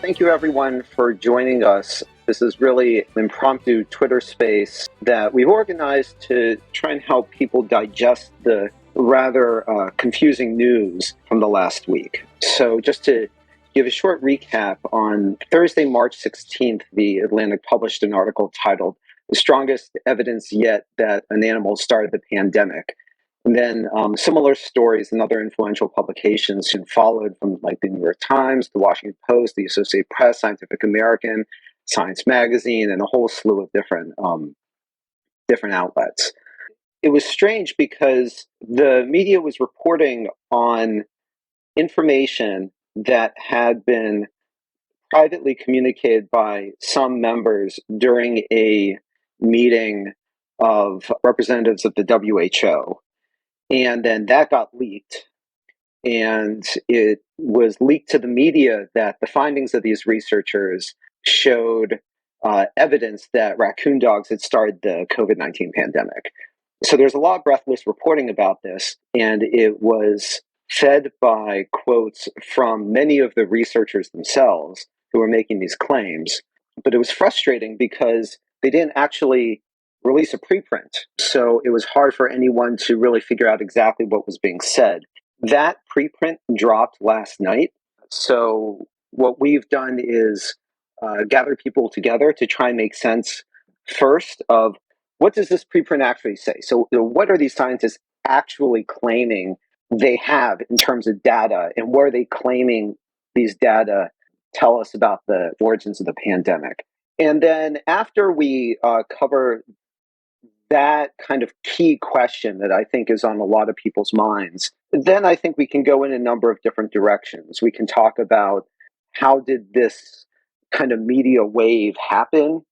thank you everyone for joining us. This is really an impromptu Twitter space that we've organized to try and help people digest the rather confusing news from the last week. So just to give a short recap, on Thursday, March 16th, The Atlantic published an article titled "The Strongest Evidence Yet That an Animal Started the Pandemic." And then similar stories and other influential publications soon followed from like the New York Times, the Washington Post, the Associated Press, Scientific American, Science Magazine, and a whole slew of different outlets. It was strange because the media was reporting on information that had been privately communicated by some members during a meeting of representatives of the WHO. And then that got leaked. And it was leaked to the media that the findings of these researchers showed evidence that raccoon dogs had started the COVID-19 pandemic. So there's a lot of breathless reporting about this, and it was fed by quotes from many of the researchers themselves who were making these claims. But it was frustrating because they didn't actually release a preprint. So it was hard for anyone to really figure out exactly what was being said. That preprint dropped last night. So what we've done is gather people together to try and make sense first of what does this preprint actually say? So what are these scientists actually claiming they have in terms of data, and what are they claiming these data tell us about the origins of the pandemic? And then after we cover that kind of key question that I think is on a lot of people's minds, then I think we can go in a number of different directions. We can talk about how did this kind of media wave happen?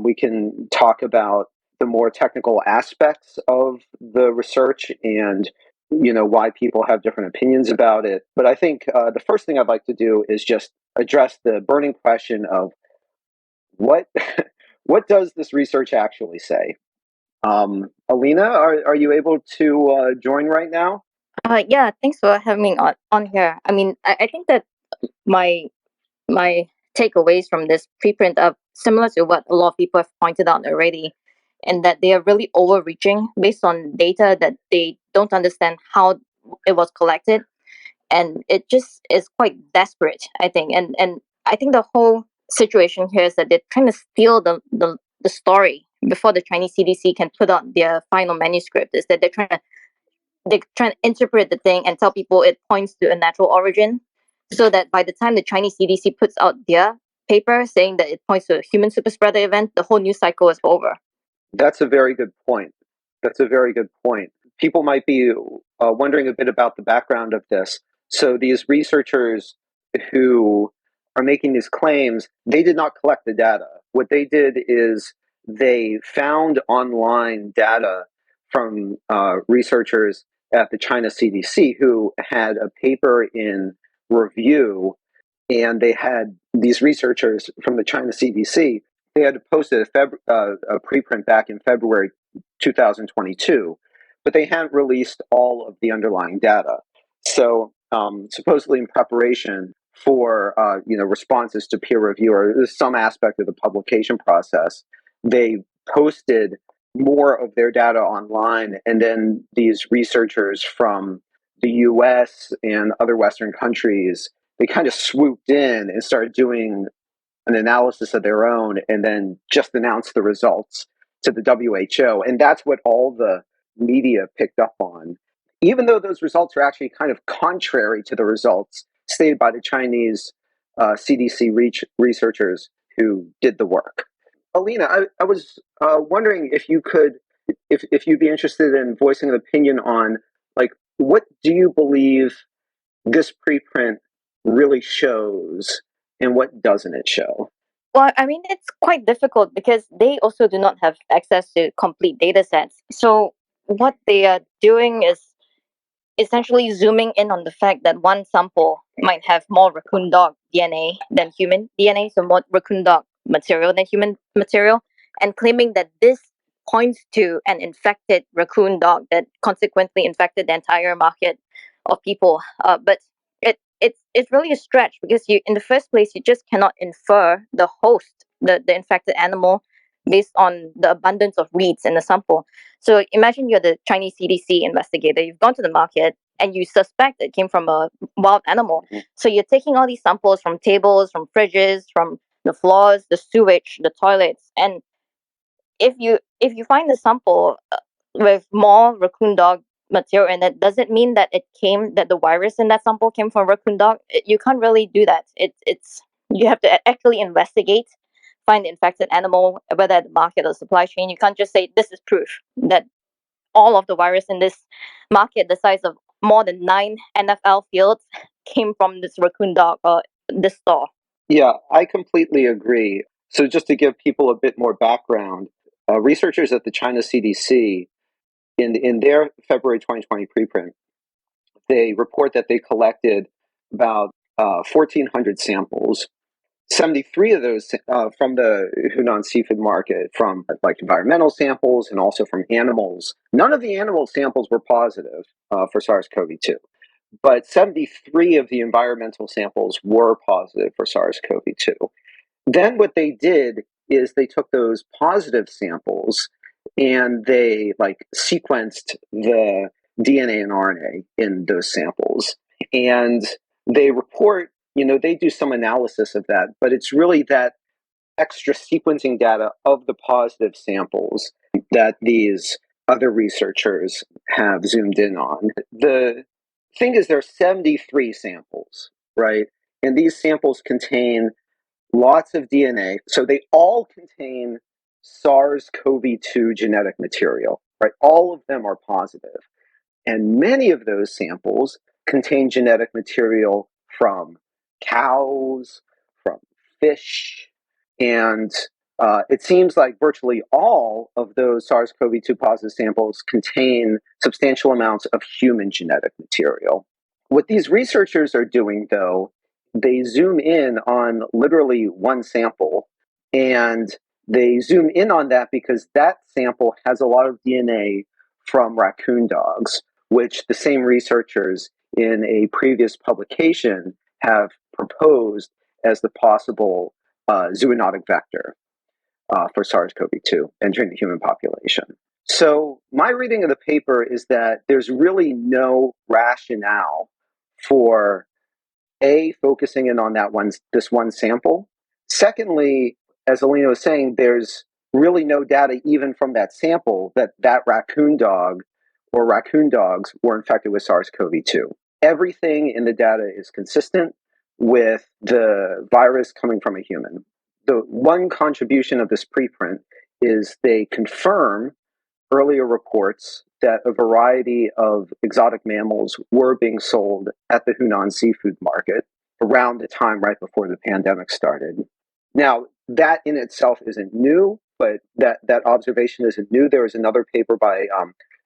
We can talk about the more technical aspects of the research and why people have different opinions about it. But I think the first thing I'd like to do is just address the burning question of what what does this research actually say? Alina, are you able to join right now? Yeah, thanks for having me on here. I mean, I think that my my takeaways from this preprint are similar to what a lot of people have pointed out already, and that they are really overreaching based on data that they don't understand how it was collected, and it just is quite desperate, I think. And I think the whole situation here is that they're trying to steal the story before the Chinese CDC can put out their final manuscript. Is that they're trying to interpret the thing and tell people it points to a natural origin, so that by the time the Chinese CDC puts out their paper saying that it points to a human super spreader event, the whole news cycle is over. That's a very good point. That's a very good point. People might be wondering a bit about the background of this. So these researchers who are making these claims, they did not collect the data. What they did is they found online data from researchers at the China CDC who had a paper in review, and they had these researchers from the China CDC. They had posted a preprint back in February 2022, but they hadn't released all of the underlying data. So supposedly in preparation for responses to peer review or some aspect of the publication process, they posted more of their data online, and then these researchers from the US and other Western countries, they kind of swooped in and started doing an analysis of their own and then just announced the results to the WHO. And that's what all the media picked up on, even though those results are actually kind of contrary to the results stated by the Chinese CDC researchers who did the work. Alina, I was wondering if you could, if you'd be interested in voicing an opinion on, like, what do you believe this preprint really shows, and what doesn't it show? Well, I mean, it's quite difficult because they also do not have access to complete data sets. So what they are doing is essentially zooming in on the fact that one sample might have more raccoon dog DNA than human DNA, so more raccoon dog material than human material, and claiming that this points to an infected raccoon dog that consequently infected the entire market of people. But it it's really a stretch, because you, in the first place, you just cannot infer the host, the infected animal, based on the abundance of weeds in the sample. So imagine you're the Chinese CDC investigator. You've gone to the market and you suspect it came from a wild animal. So you're taking all these samples from tables, from fridges, from the floors, the sewage, the toilets, and if you find the sample with more raccoon dog material, and that doesn't mean that that the virus in that sample came from raccoon dog. You can't really do that. It's you have to actually investigate, find the infected animal, whether at the market or supply chain. You can't just say this is proof that all of the virus in this market, the size of more than 9 NFL fields, came from this raccoon dog or this store. Yeah, I completely agree. So, just to give people a bit more background, researchers at the China CDC, in their February 2020 preprint, they report that they collected about 1,400 samples. 73 of those from the Hunan seafood market, from like environmental samples and also from animals. None of the animal samples were positive for SARS-CoV-2, but 73 of the environmental samples were positive for SARS-CoV-2. Then what they did is they took those positive samples and they like sequenced the DNA and RNA in those samples. And they report, they do some analysis of that, but it's really that extra sequencing data of the positive samples that these other researchers have zoomed in on. The thing is, there are 73 samples, right? And these samples contain lots of DNA. So they all contain SARS-CoV-2 genetic material, right? All of them are positive. And many of those samples contain genetic material from cows, from fish, and it seems like virtually all of those SARS-CoV-2 positive samples contain substantial amounts of human genetic material. What these researchers are doing, though, they zoom in on literally one sample, and they zoom in on that because that sample has a lot of DNA from raccoon dogs, which the same researchers in a previous publication have proposed as the possible zoonotic vector for SARS-CoV-2 entering the human population. So my reading of the paper is that there's really no rationale for focusing in on this one sample. Secondly, as Alina was saying, there's really no data even from that sample that raccoon dog or raccoon dogs were infected with SARS-CoV-2. Everything in the data is consistent with the virus coming from a human. The one contribution of this preprint is they confirm earlier reports that a variety of exotic mammals were being sold at the Hunan seafood market around the time right before the pandemic started. Now, that in itself isn't new, but that observation isn't new. There was another paper by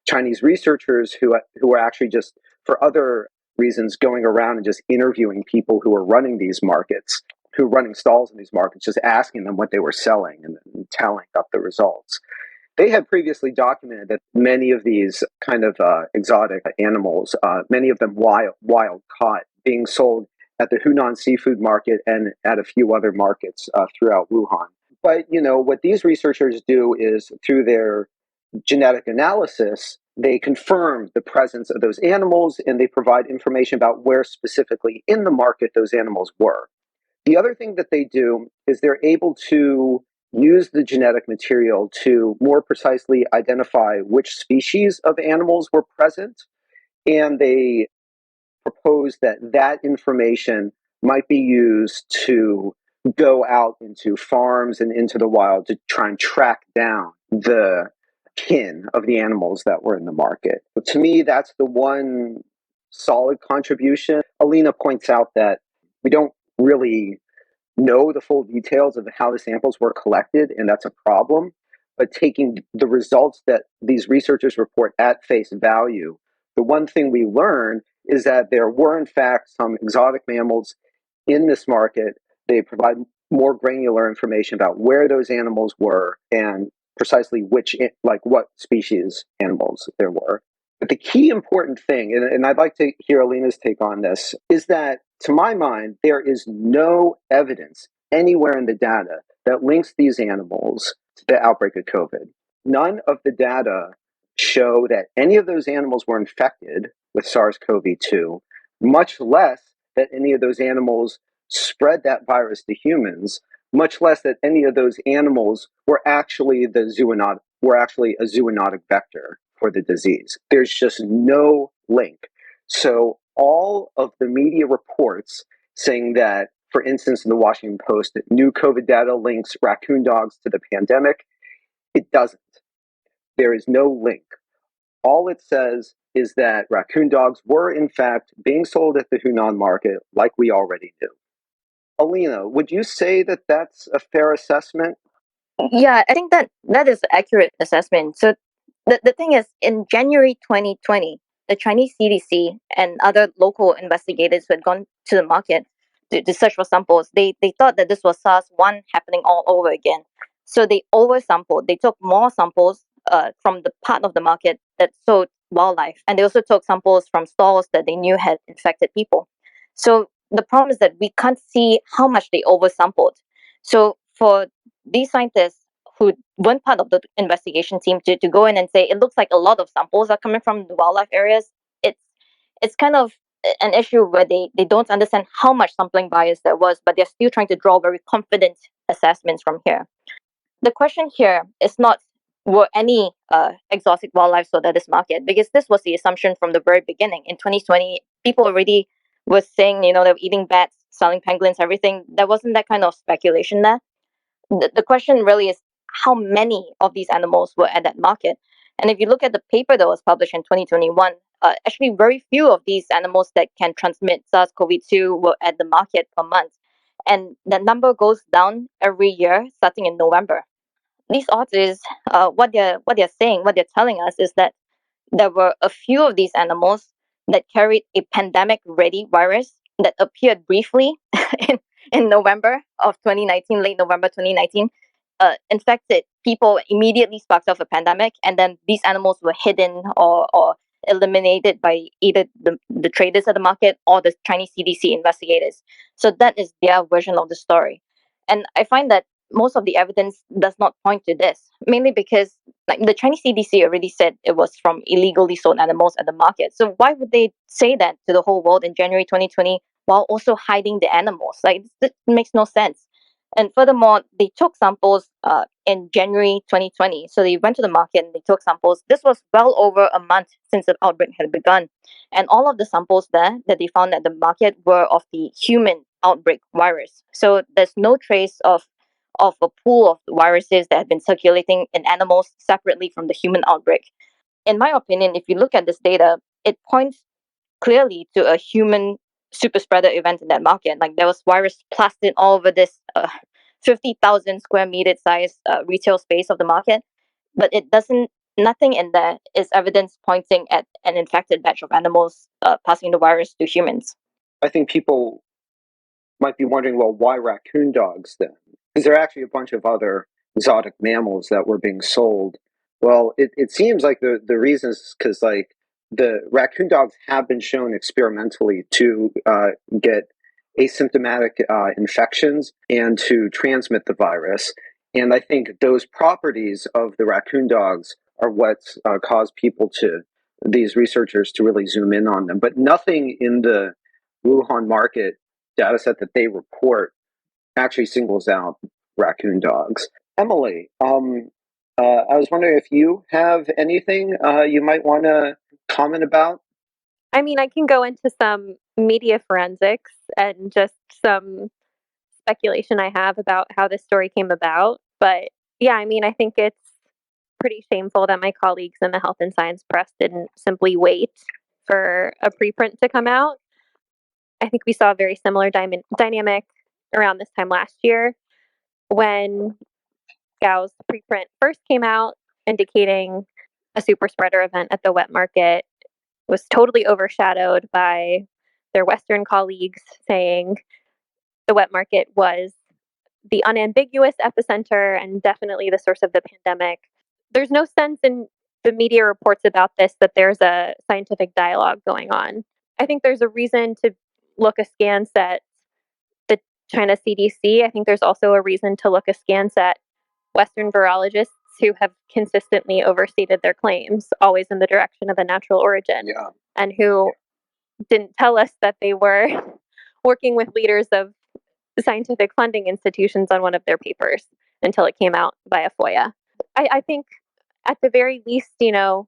Chinese researchers who are actually just, for other reasons, going around and just interviewing people who are running these markets, who are running stalls in these markets, just asking them what they were selling and tallying up the results. They had previously documented that many of these kind of exotic animals, many of them wild caught, being sold at the Hunan seafood market and at a few other markets throughout Wuhan. But what these researchers do is, through their genetic analysis, they confirm the presence of those animals and they provide information about where specifically in the market those animals were. The other thing that they do is they're able to use the genetic material to more precisely identify which species of animals were present, and they propose that information might be used to go out into farms and into the wild to try and track down the kin of the animals that were in the market. But to me, that's the one solid contribution. Alina points out that we don't really know the full details of how the samples were collected, and that's a problem. But taking the results that these researchers report at face value, the one thing we learn is that there were, in fact, some exotic mammals in this market. They provide more granular information about where those animals were and precisely what species animals there were. But the key important thing, and I'd like to hear Alina's take on this, is that to my mind, there is no evidence anywhere in the data that links these animals to the outbreak of COVID. None of the data show that any of those animals were infected with SARS-CoV-2, much less that any of those animals spread that virus to humans, much less that any of those animals were actually a zoonotic vector for the disease. There's just no link. So all of the media reports saying that, for instance, in the Washington Post, that new COVID data links raccoon dogs to the pandemic, it doesn't. There is no link. All it says is that raccoon dogs were, in fact, being sold at the Hunan market like we already knew. Alina, would you say that that's a fair assessment? Yeah, I think that that is an accurate assessment. So the thing is, in January 2020, the Chinese CDC and other local investigators who had gone to the market to search for samples, they thought that this was SARS-1 happening all over again. So they oversampled. They took more samples from the part of the market that sold wildlife, and they also took samples from stalls that they knew had infected people. So the problem is that we can't see how much they oversampled. So for these scientists who weren't part of the investigation team to go in and say it looks like a lot of samples are coming from the wildlife areas, it's it's kind of an issue where they don't understand how much sampling bias there was, but they're still trying to draw very confident assessments from here. The question here is not were any exotic wildlife sold at this market, because this was the assumption from the very beginning. In 2020, people already were saying, you know, they were eating bats, selling penguins, everything. There wasn't that kind of speculation there. The question really is how many of these animals were at that market. And if you look at the paper that was published in 2021, actually very few of these animals that can transmit SARS-CoV-2 were at the market per month. And that number goes down every year, starting in November. These odds is what they're saying, what they're telling us is that there were a few of these animals that carried a pandemic ready virus that appeared briefly in, in November of 2019, late November 2019, infected people, immediately sparked off a pandemic, and then these animals were hidden or eliminated by either the traders at the market or the Chinese CDC investigators. So that is their version of the story. And I find that most of the evidence does not point to this, mainly because like the Chinese CDC already said it was from illegally sold animals at the market. So why would they say that to the whole world in January 2020 while also hiding the animals? Like this makes no sense. And furthermore, they took samples in January 2020. So they went to the market and they took samples. This was well over a month since the outbreak had begun. And all of the samples there that they found at the market were of the human outbreak virus. So there's no trace of a pool of viruses that have been circulating in animals separately from the human outbreak. In my opinion, if you look at this data, it points clearly to a human super spreader event in that market. Like there was virus plastered all over this 50,000 square meter size retail space of the market, but it doesn't. Nothing in there is evidence pointing at an infected batch of animals passing the virus to humans. I think people might be wondering, well, why raccoon dogs then? Because there are actually a bunch of other exotic mammals that were being sold. Well, it seems like the reason is because like the raccoon dogs have been shown experimentally to get asymptomatic infections and to transmit the virus. And I think those properties of the raccoon dogs are what caused these researchers to really zoom in on them. But nothing in the Wuhan market data set that they report actually singles out raccoon dogs. Emily, I was wondering if you have anything you might want to comment about. I mean, I can go into some media forensics and just some speculation I have about how this story came about. But yeah, I mean, I think it's pretty shameful that my colleagues in the health and science press didn't simply wait for a preprint to come out. I think we saw a very similar dynamic around this time last year when Gao's preprint first came out, indicating a super spreader event at the wet market was totally overshadowed by their Western colleagues saying the wet market was the unambiguous epicenter and definitely the source of the pandemic. There's no sense in the media reports about this, that there's a scientific dialogue going on. I think there's a reason to look askance at the China CDC. I think there's also a reason to look askance at Western virologists who have consistently overstated their claims, always in the direction of a natural origin, and who didn't tell us that they were working with leaders of scientific funding institutions on one of their papers until it came out via FOIA. I think at the very least, I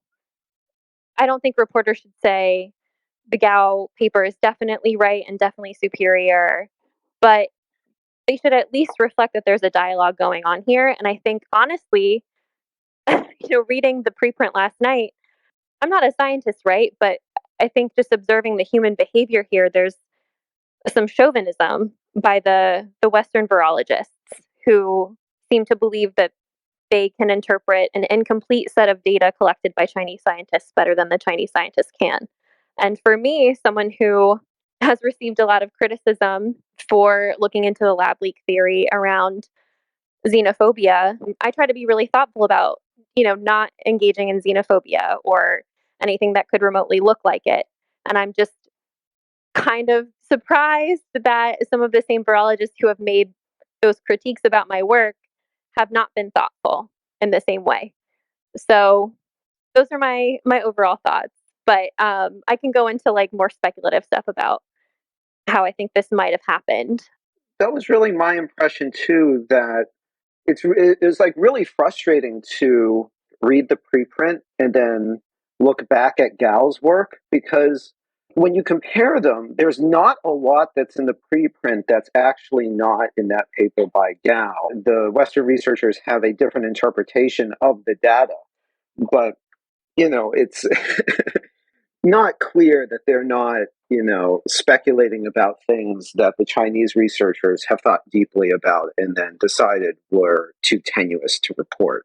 don't think reporters should say the Gao paper is definitely right and definitely superior, but they should at least reflect that there's a dialogue going on here. And I think honestly, reading the preprint last night, I'm not a scientist, right? But I think just observing the human behavior here, there's some chauvinism by the Western virologists who seem to believe that they can interpret an incomplete set of data collected by Chinese scientists better than the Chinese scientists can. And for me, someone who has received a lot of criticism for looking into the lab leak theory around xenophobia, I try to be really thoughtful about, not engaging in xenophobia or anything that could remotely look like it. And I'm just kind of surprised that some of the same virologists who have made those critiques about my work have not been thoughtful in the same way. So those are my overall thoughts. But I can go into like more speculative stuff about how I think this might have happened. That was really my impression too. That it was like really frustrating to read the preprint and then look back at Gal's work, because when you compare them, there's not a lot that's in the preprint that's actually not in that paper by Gal. The Western researchers have a different interpretation of the data, but it's not clear that they're not, speculating about things that the Chinese researchers have thought deeply about and then decided were too tenuous to report.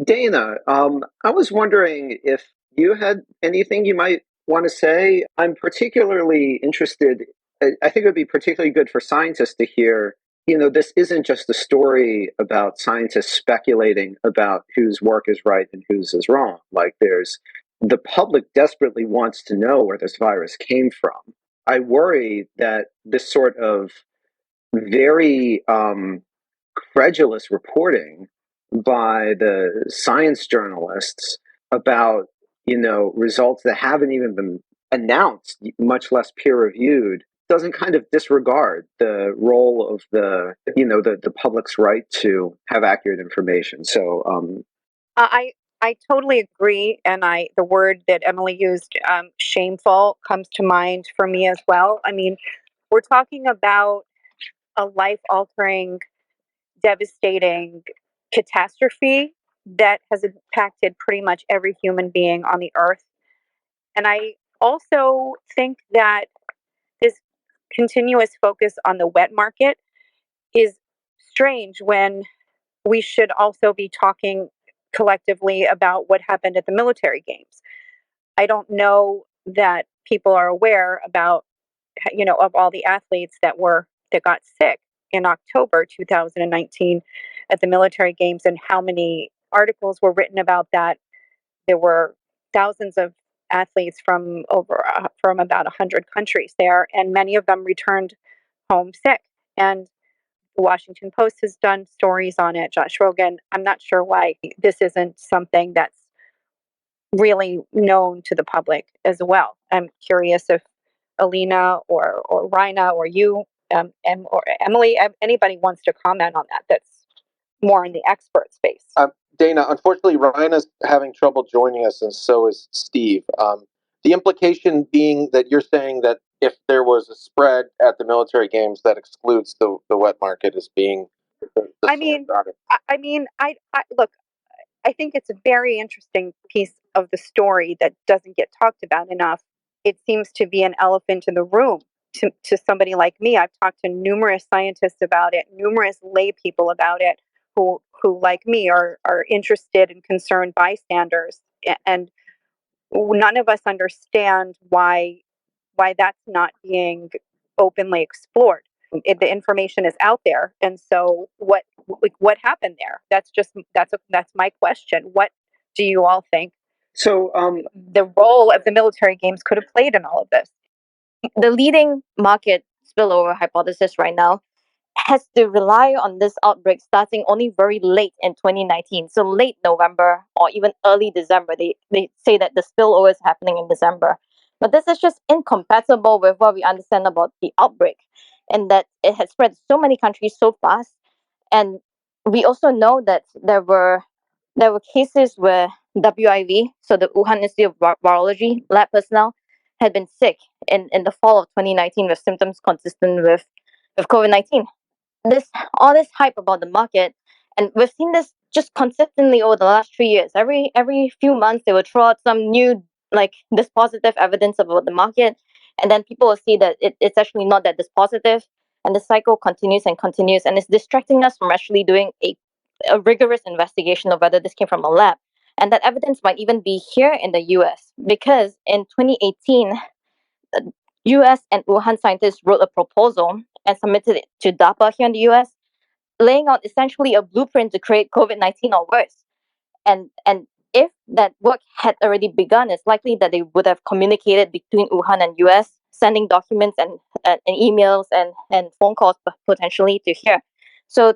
Dana, I was wondering if you had anything you might want to say. I'm particularly interested, I think it would be particularly good for scientists to hear, this isn't just a story about scientists speculating about whose work is right and whose is wrong. Like, the public desperately wants to know where this virus came from. I worry that this sort of very credulous reporting by the science journalists about results that haven't even been announced, much less peer reviewed, doesn't kind of disregard the role of the public's right to have accurate information. So I totally agree, and the word that Emily used, shameful, comes to mind for me as well. I mean, we're talking about a life-altering, devastating catastrophe that has impacted pretty much every human being on the earth. And I also think that this continuous focus on the wet market is strange when we should also be talking collectively about what happened at the military games. I don't know that people are aware about, of all the athletes that got sick in October 2019 at the military games, and how many articles were written about that. There were thousands of athletes from about 100 countries there, and many of them returned home sick. And the Washington Post has done stories on it. Josh Rogan. I'm not sure why this isn't something that's really known to the public as well. I'm curious if Alina or Rina or you or Emily, anybody wants to comment on that. That's more in the expert space. Dana, unfortunately, Ryan is having trouble joining us, and so is Steve. The implication being that you're saying that if there was a spread at the military games, that excludes the wet market as being. I mean, look. I think it's a very interesting piece of the story that doesn't get talked about enough. It seems to be an elephant in the room to somebody like me. I've talked to numerous scientists about it, numerous lay people about it, who like me are interested and concerned bystanders, and none of us understand why that's not being openly explored. The information is out there, and so what happened there? That's my question. What do you all think So, the role of the military games could have played in all of this. The leading market spillover hypothesis right now has to rely on this outbreak starting only very late in 2019. So late November or even early December. They say that the spillover is happening in December. But this is just incompatible with what we understand about the outbreak and that it has spread so many countries so fast. And we also know that there were cases where WIV, so the Wuhan Institute of Virology lab personnel, had been sick in the fall of 2019 with symptoms consistent with COVID-19. This all this hype about the market, and we've seen this just consistently over the last 3 years. Every few months they will throw out some new like this positive evidence about the market, and then people will see that it's actually not that this positive, and the cycle continues and continues, and it's distracting us from actually doing a rigorous investigation of whether this came from a lab. And that evidence might even be here in the US because in 2018 US and Wuhan scientists wrote a proposal and submitted it to DARPA here in the US, laying out essentially a blueprint to create COVID-19 or worse. And if that work had already begun, it's likely that they would have communicated between Wuhan and US, sending documents and emails and phone calls potentially to here. So,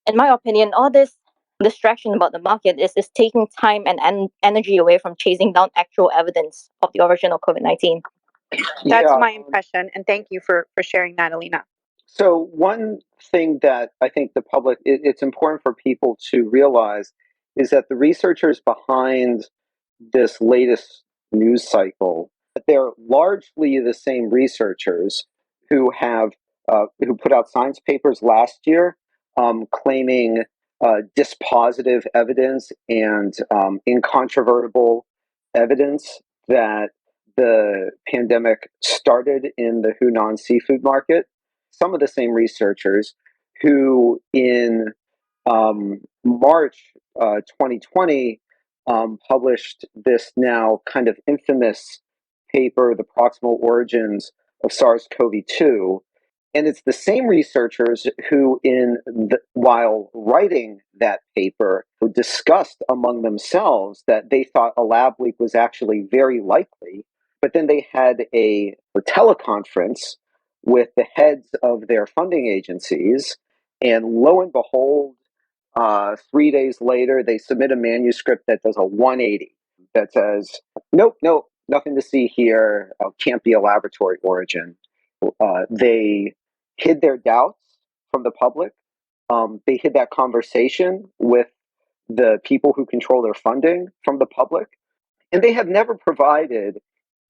in my opinion, all this distraction about the market is taking time and energy away from chasing down actual evidence of the origin of COVID-19. That's yeah. my impression, and thank you for sharing that, Alina. So one thing that I think the public, it's important for people to realize is that the researchers behind this latest news cycle, they're largely the same researchers who have who put out science papers last year claiming dispositive evidence and incontrovertible evidence that the pandemic started in the Hunan seafood market. Some of the same researchers who in March 2020 published this now kind of infamous paper, The Proximal Origins of SARS-CoV-2. And it's the same researchers who, while writing that paper, discussed among themselves that they thought a lab leak was actually very likely. But then they had a teleconference with the heads of their funding agencies, and lo and behold, 3 days later, they submit a manuscript that does a 180 that says, nope, nope, nothing to see here, can't be a laboratory origin. They hid their doubts from the public. They hid that conversation with the people who control their funding from the public. And they have never provided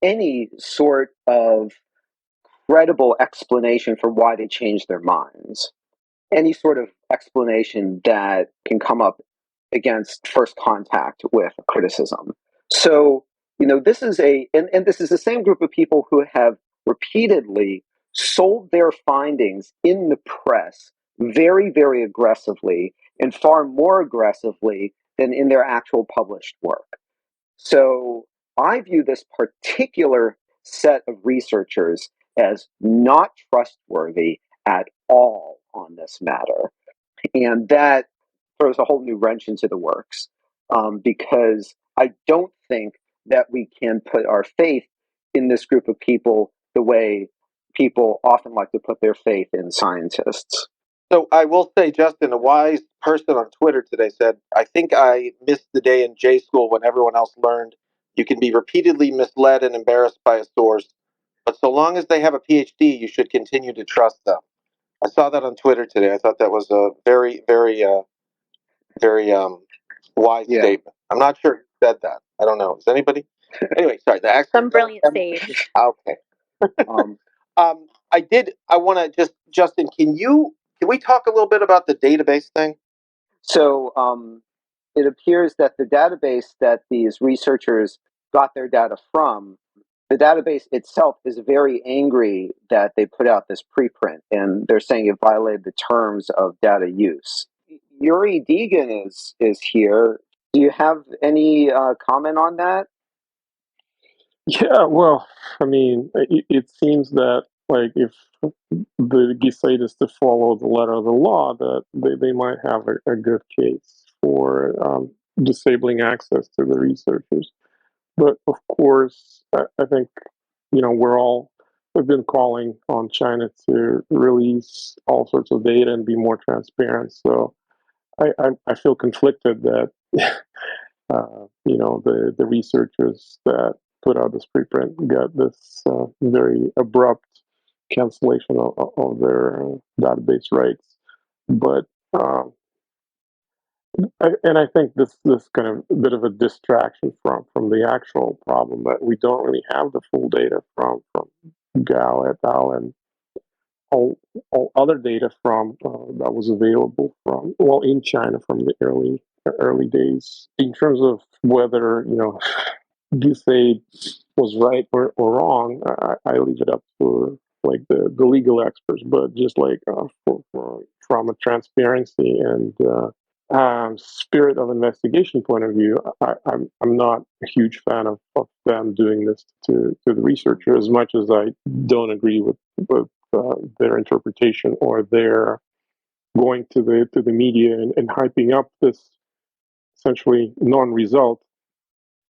any sort of credible explanation for why they changed their minds. Any sort of explanation that can come up against first contact with criticism. So, this is and this is the same group of people who have repeatedly sold their findings in the press very, very aggressively and far more aggressively than in their actual published work. So I view this particular set of researchers as not trustworthy at all on this matter. And that throws a whole new wrench into the works because I don't think that we can put our faith in this group of people the way people often like to put their faith in scientists. So I will say, Justin, a wise person on Twitter today said, I think I missed the day in J school when everyone else learned you can be repeatedly misled and embarrassed by a source, but so long as they have a PhD, you should continue to trust them. I saw that on Twitter today. I thought that was a very, very, very wise statement. I'm not sure who said that. I don't know. Is anybody? Anyway, sorry. Some brilliant sage. Okay. I want to just, Justin, can we talk a little bit about the database thing? So it appears that the database that these researchers got their data from, the database itself is very angry that they put out this preprint, and they're saying it violated the terms of data use. Yuri Deigin is here. Do you have any comment on that? Yeah, well, I mean, it seems that like if the GISAID is to follow the letter of the law, that they might have a good case for disabling access to the researchers. But of course, I think, we've been calling on China to release all sorts of data and be more transparent. So I feel conflicted that, the researchers that put out this preprint got this very abrupt cancellation of their database rights. But I think this kind of bit of a distraction from the actual problem, that we don't really have the full data from Gao et al. And all other data from that was available from, well, in China from the early days, in terms of whether Gusade was right or wrong. I leave it up to like the legal experts, but just like from a transparency and spirit of investigation point of view, I'm not a huge fan of them doing this to the researcher, as much as I don't agree with their interpretation or their going to the media and hyping up this essentially non-result.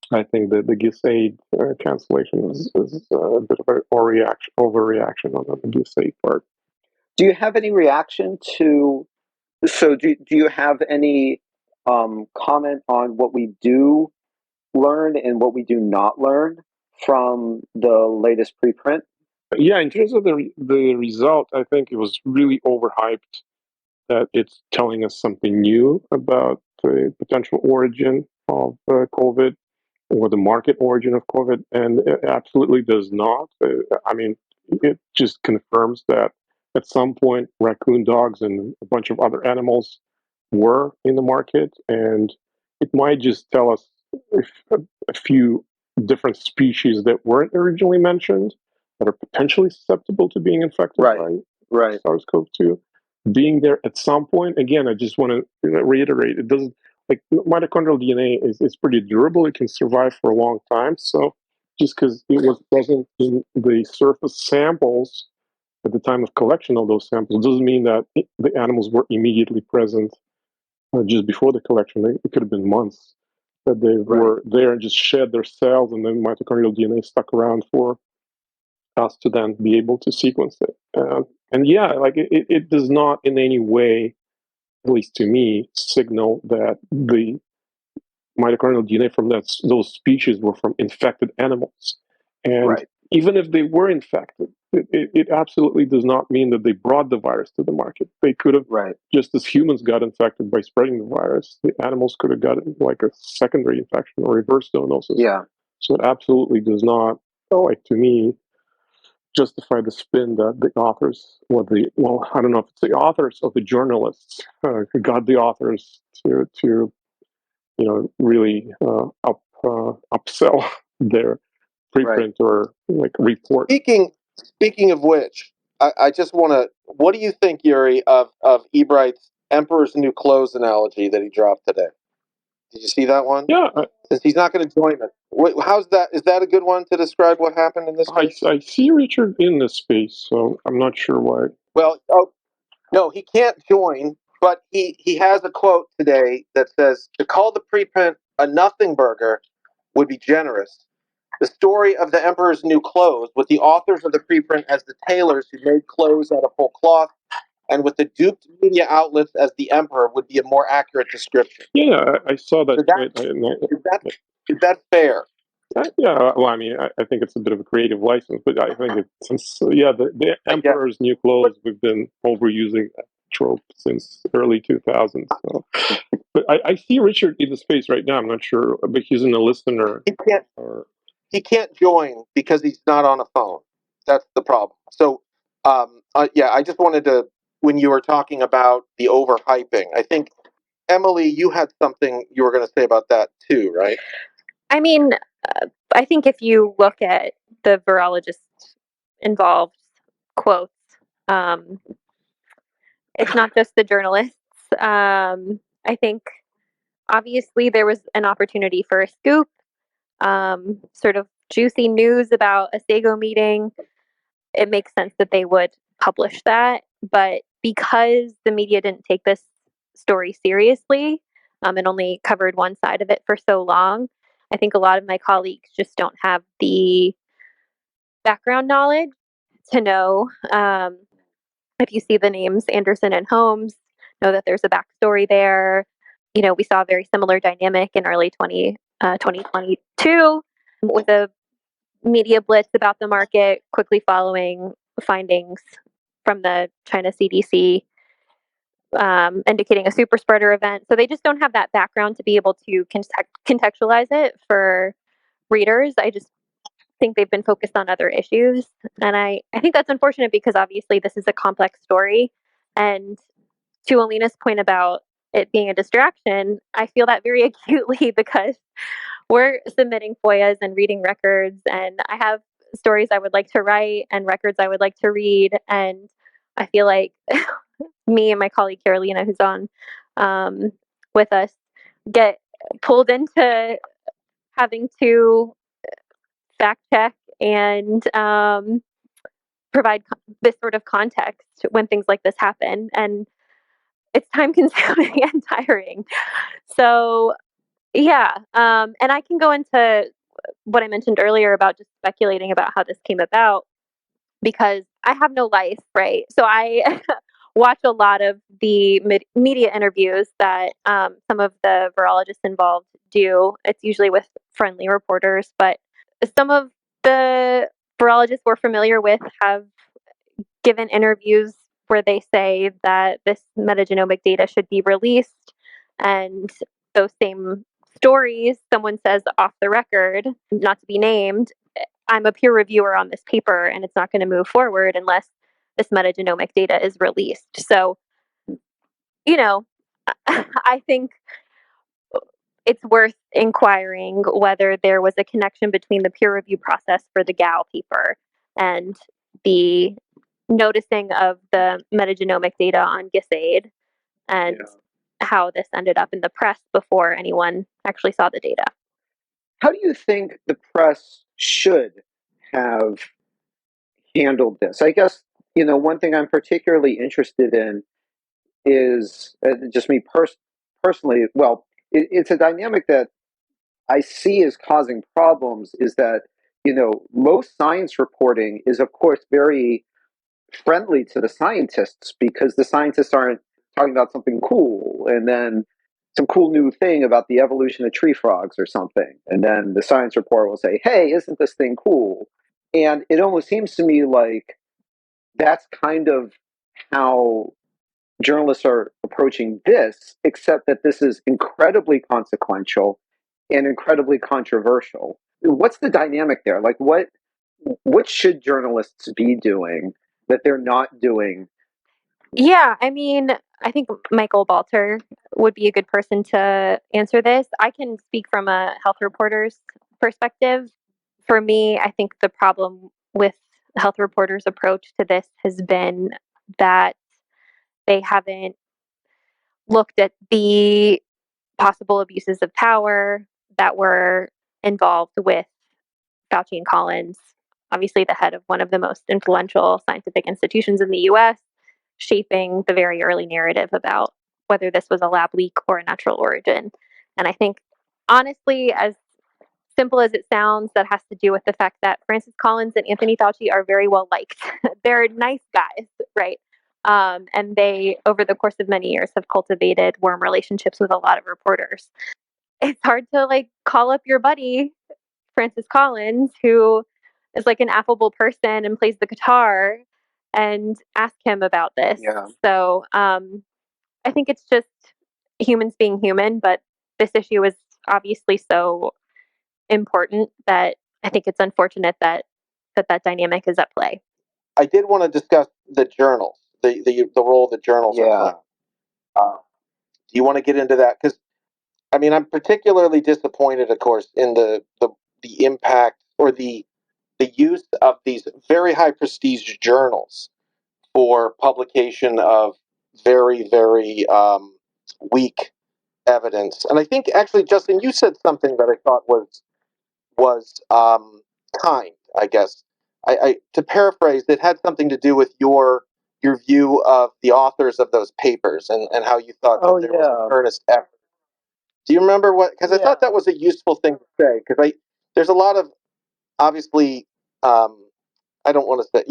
I think that the GISAID cancellation is a bit of an overreaction on the GISAID part. Do you have any reaction to? So, do you have any comment on what we do learn and what we do not learn from the latest preprint? Yeah, in terms of the result, I think it was really overhyped. That it's telling us something new about the potential origin of COVID, or the market origin of COVID, and it absolutely does not. I mean, it just confirms that at some point, raccoon dogs and a bunch of other animals were in the market, and it might just tell us if a few different species that weren't originally mentioned that are potentially susceptible to being infected by SARS-CoV-2 being there at some point. Again, I just want to reiterate, it doesn't, like, mitochondrial DNA is pretty durable. It can survive for a long time. So just because it was present in the surface samples at the time of collection of those samples doesn't mean that the animals were immediately present just before the collection. It could have been months that they were there and just shed their cells, and then mitochondrial DNA stuck around for us to then be able to sequence it. And yeah, like it does not in any way, at least to me, signal that the mitochondrial DNA from those species were from infected animals. And even if they were infected, it absolutely does not mean that they brought the virus to the market. They could have, just as humans got infected by spreading the virus, the animals could have gotten like a secondary infection or reverse zoonosis. Yeah. So it absolutely does not, like, to me, justify the spin that the authors, I don't know if it's the authors or the journalists, who got the authors to really upsell their preprint or like report. Speaking of which, I just want to. What do you think, Yuri, of Ebright's Emperor's New Clothes analogy that he dropped today? Did you see that one? Yeah. Since he's not going to join us, how's that? Is that a good one to describe what happened in this case? I see Richard in this space, so I'm not sure why. Well, no, he can't join, but he has a quote today that says, "To call the preprint a nothing burger would be generous. The story of the Emperor's New Clothes, with the authors of the preprint as the tailors who made clothes out of whole cloth, and with the duped media outlets as the Emperor, would be a more accurate description." Yeah, I saw that. Is that fair? Yeah, well, I mean, I think it's a bit of a creative license, but I think the Emperor's New Clothes, we've been overusing that trope since early 2000s. So. But I see Richard in the space right now. I'm not sure, but he's in a listener. He can't join because he's not on a phone. That's the problem. So, I just wanted to, when you were talking about the overhyping, I think, Emily, you had something you were going to say about that too, right? I mean, I think if you look at the virologist involved quotes, it's not just the journalists. I think obviously there was an opportunity for a scoop, sort of juicy news about a SAGO meeting. It makes sense that they would publish that, but because the media didn't take this story seriously, and only covered one side of it for so long, I think a lot of my colleagues just don't have the background knowledge to know. If you see the names Anderson and Holmes, know that there's a backstory there. We saw a very similar dynamic in early 2022 with a media blitz about the market, quickly following findings from the China CDC indicating a super spreader event. So they just don't have that background to be able to contextualize it for readers. I just think they've been focused on other issues. And I think that's unfortunate because obviously this is a complex story. And to Alina's point about it being a distraction, I feel that very acutely because we're submitting FOIAs and reading records, and I have stories I would like to write and records I would like to read. And I feel like me and my colleague Carolina, who's on with us, get pulled into having to fact check and provide this sort of context when things like this happen. And it's time consuming and tiring. So, yeah. And I can go into what I mentioned earlier about just speculating about how this came about because I have no life, right? So I watch a lot of the media interviews that some of the virologists involved do. It's usually with friendly reporters, but some of the virologists we're familiar with have given interviews where they say that this metagenomic data should be released, and those same stories, someone says off the record, not to be named, I'm a peer reviewer on this paper and it's not going to move forward unless this metagenomic data is released. So, I think it's worth inquiring whether there was a connection between the peer review process for the Gal paper and the noticing of the metagenomic data on GISAID and how this ended up in the press before anyone actually saw the data. How do you think the press should have handled this? I guess, one thing I'm particularly interested in is just me personally. Well, it's a dynamic that I see as causing problems is that, most science reporting is, of course, very friendly to the scientists because the scientists aren't talking about something cool and then some cool new thing about the evolution of tree frogs or something. And then the science report will say, hey, isn't this thing cool? And it almost seems to me like that's kind of how journalists are approaching this, except that this is incredibly consequential and incredibly controversial. What's the dynamic there? Like, what should journalists be doing that they're not doing? Yeah, I mean, I think Michael Balter would be a good person to answer this. I can speak from a health reporter's perspective. For me, I think the problem with health reporters' approach to this has been that they haven't looked at the possible abuses of power that were involved with Fauci and Collins, obviously the head of one of the most influential scientific institutions in the US, shaping the very early narrative about whether this was a lab leak or a natural origin. And I think, honestly, as simple as it sounds, that has to do with the fact that Francis Collins and Anthony Fauci are very well liked. They're nice guys, right? And they, over the course of many years, have cultivated warm relationships with a lot of reporters. It's hard to call up your buddy Francis Collins, who is like an affable person and plays the guitar, and ask him about this. Yeah. So I think it's just humans being human, but this issue is obviously so important that I think it's unfortunate that dynamic is at play. I did want to discuss the journals, the role that journals are playing. Do you want to get into that? Because I mean, I'm particularly disappointed, of course, in the impact or the use of these very high prestige journals for publication of very, very weak evidence. And I think actually, Justin, you said something that I thought was kind. I guess I to paraphrase, it had something to do with your view of the authors of those papers and how you thought that there was an earnest effort Do you remember what? Because I Yeah. thought that was a useful thing to say. Because there's a lot of obviously, I don't want to say,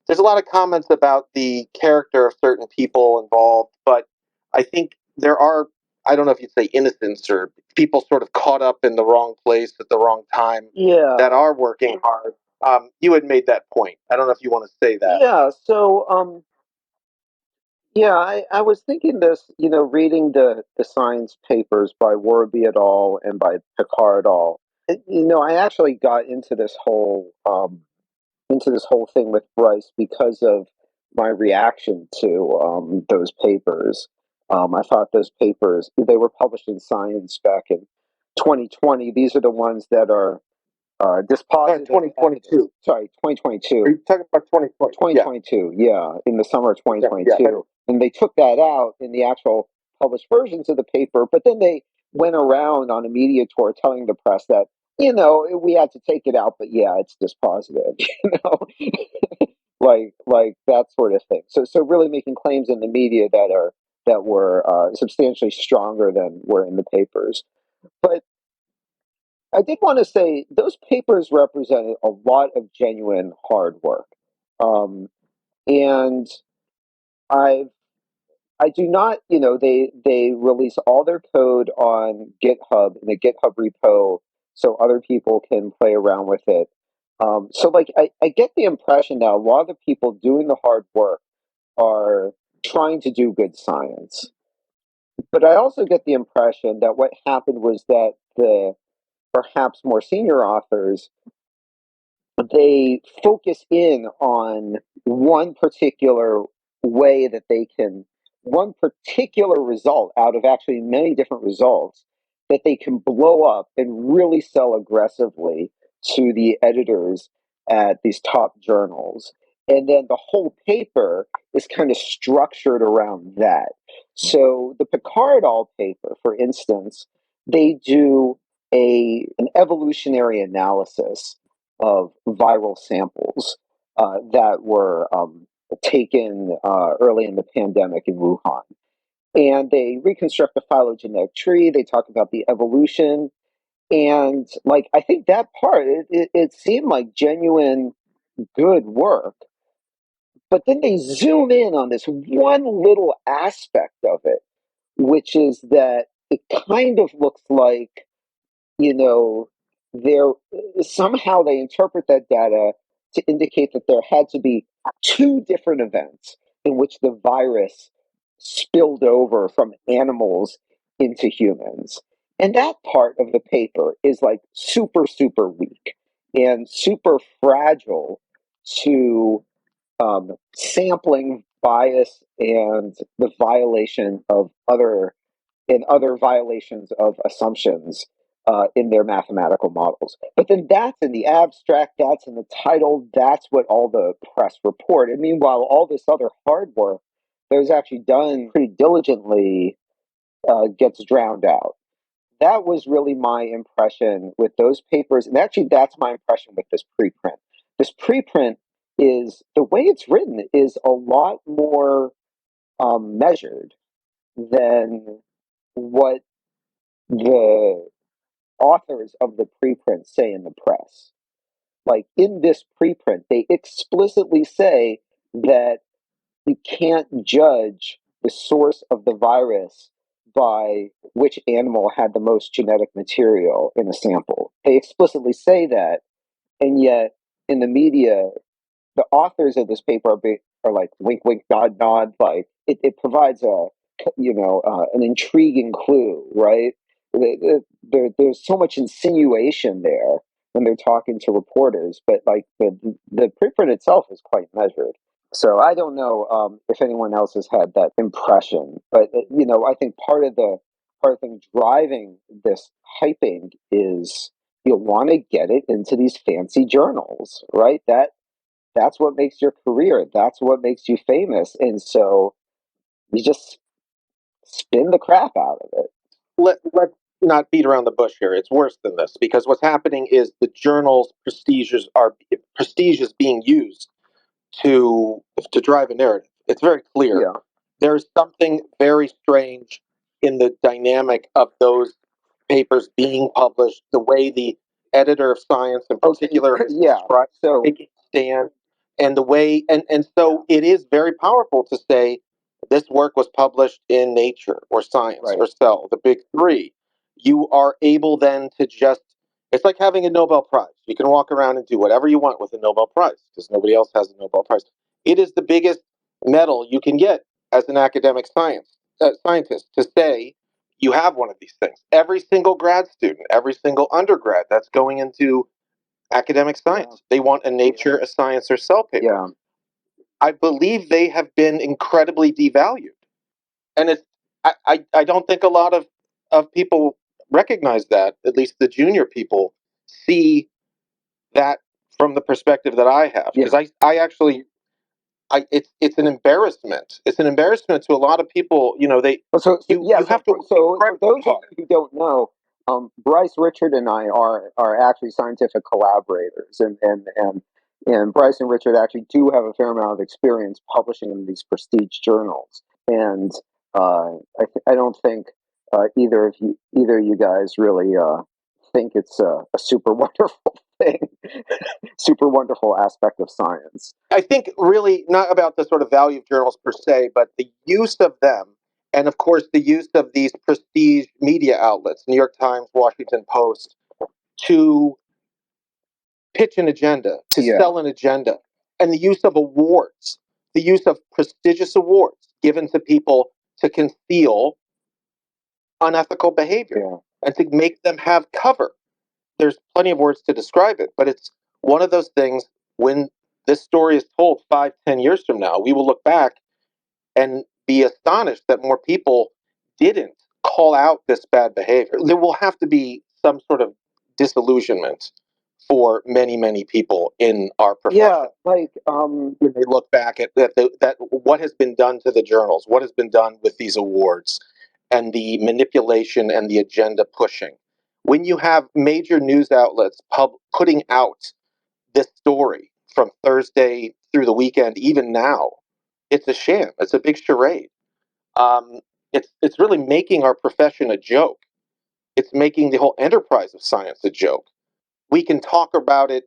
there's a lot of comments about the character of certain people involved, but I think there are, I don't know if you'd say innocents or people sort of caught up in the wrong place at the wrong time Yeah. that are working hard. You had made that point. I don't know if you want to say that. Yeah. So, yeah, I was thinking this, reading the science papers by Warby et al. And by Picard et al. I actually got into this whole thing with Bryce because of my reaction to those papers. I thought those papers, they were published in Science back in 2020. These are the ones that are dispositive. 2022. Sorry, 2022. Are you talking about 2020? 2022, yeah, in the summer of 2022. Yeah. And they took that out in the actual published versions of the paper, but then they went around on a media tour telling the press that, we had to take it out, but yeah, it's dispositive, like that sort of thing. So really making claims in the media that were substantially stronger than were in the papers. But I did want to say those papers represented a lot of genuine hard work. And I I do not, they release all their code on GitHub in a GitHub repo so other people can play around with it. So like I get the impression that a lot of the people doing the hard work are trying to do good science. But I also get the impression that what happened was that the perhaps more senior authors, they focus in on one particular way that they can, one particular result out of actually many different results that they can blow up and really sell aggressively to the editors at these top journals. And then the whole paper is kind of structured around that. So the Picard et al. Paper, for instance, they do an evolutionary analysis of viral samples that were taken early in the pandemic in Wuhan. And they reconstruct the phylogenetic tree. They talk about the evolution. And like, I think that part, it seemed like genuine good work. But then they zoom in on this one little aspect of it, which is that it kind of looks like, there somehow they interpret that data to indicate that there had to be two different events in which the virus spilled over from animals into humans. And that part of the paper is like super, super weak and super fragile to sampling bias and the violation of other violations of assumptions in their mathematical models. But then that's in the abstract, that's in the title, that's what all the press report. And meanwhile, all this other hard work that was actually done pretty diligently gets drowned out. That was really my impression with those papers. And actually, that's my impression with this preprint. This preprint is, the way it's written is a lot more measured than what the authors of the preprint say in the press. Like in this preprint, they explicitly say that you can't judge the source of the virus by which animal had the most genetic material in a sample. They explicitly say that, and yet in the media, the authors of this paper are like wink, wink, nod, nod. Like it provides an intriguing clue, right? There's so much insinuation there when they're talking to reporters, but like the preprint itself is quite measured. So I don't know if anyone else has had that impression, but I think part of the thing driving this hyping is you want to get it into these fancy journals, right? That's what makes your career. That's what makes you famous. And so you just spin the crap out of it. Let's not beat around the bush here. It's worse than this because what's happening is the journal's prestige is being used to drive a narrative. It's very clear. Yeah. There's something very strange in the dynamic of those papers being published, the way the editor of Science in particular has described taking a stand, and the way, and so it is very powerful to say this work was published in Nature or Science or Cell, the big three. You are able then to just, it's like having a Nobel Prize. You can walk around and do whatever you want with a Nobel Prize because nobody else has a Nobel Prize. It is the biggest medal you can get as an academic scientist to say you have one of these things. Every single grad student, every single undergrad that's going into academic science, they want a Nature, a Science, or Cell paper. Yeah. I believe they have been incredibly devalued. And it's I don't think a lot of people recognize that, at least the junior people see that from the perspective that I have. Because I actually it's an embarrassment. It's an embarrassment to a lot of people. You know, you have to. So for those of you who don't know, Bryce, Richard, and I are actually scientific collaborators, and Bryce and Richard actually do have a fair amount of experience publishing in these prestige journals, and I don't think either of you guys really think it's a super wonderful thing, super wonderful aspect of science. I think really not about the sort of value of journals per se, but the use of them, and of course the use of these prestige media outlets, New York Times, Washington Post, to pitch an agenda, to sell an agenda, and the use of awards, the use of prestigious awards given to people to conceal unethical behavior and to make them have cover. There's plenty of words to describe it, but it's one of those things when this story is told 5-10 years from now, we will look back and be astonished that more people didn't call out this bad behavior. There will have to be some sort of disillusionment for many, many people in our profession. Yeah, like when they look back at that what has been done to the journals, what has been done with these awards, and the manipulation and the agenda pushing. When you have major news outlets putting out this story from Thursday through the weekend, even now, it's a sham. It's a big charade. It's really making our profession a joke. It's making the whole enterprise of science a joke. We can talk about it,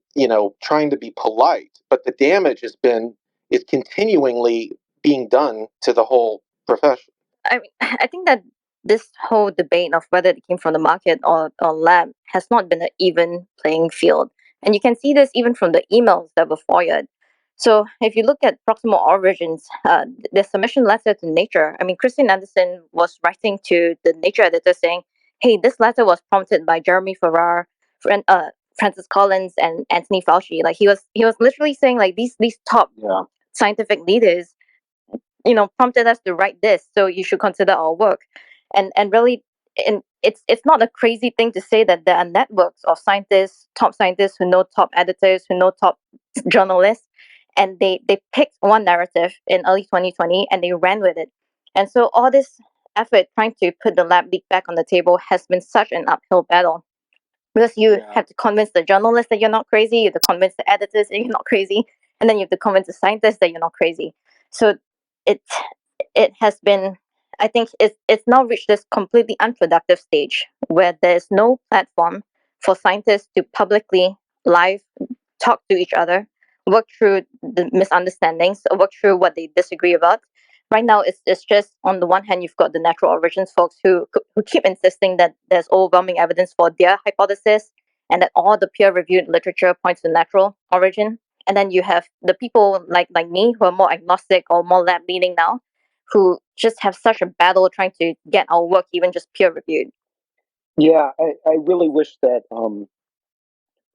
trying to be polite, but the damage is continually being done to the whole profession. I mean, I think that this whole debate of whether it came from the market or lab has not been an even playing field. And you can see this even from the emails that were forwarded. So if you look at proximal origins, the submission letter to Nature, I mean, Christine Anderson was writing to the Nature editor saying, hey, this letter was prompted by Jeremy Farrar, Francis Collins, and Anthony Fauci. Like he was literally saying like these top scientific leaders prompted us to write this, so you should consider our work. And really, and it's not a crazy thing to say that there are networks of top scientists who know top editors, who know top journalists, and they picked one narrative in early 2020 and they ran with it. And so all this effort trying to put the lab leak back on the table has been such an uphill battle, because you have to convince the journalists that you're not crazy, you have to convince the editors that you're not crazy, and then you have to convince the scientists that you're not crazy. So it it has been, I think it's now reached this completely unproductive stage where there's no platform for scientists to publicly live talk to each other, work through the misunderstandings, work through what they disagree about. Right now, it's just on the one hand, you've got the natural origins folks who keep insisting that there's overwhelming evidence for their hypothesis and that all the peer-reviewed literature points to natural origin. And then you have the people like me who are more agnostic or more lab leaning now, who just have such a battle trying to get our work even just peer-reviewed. Yeah, I really wish that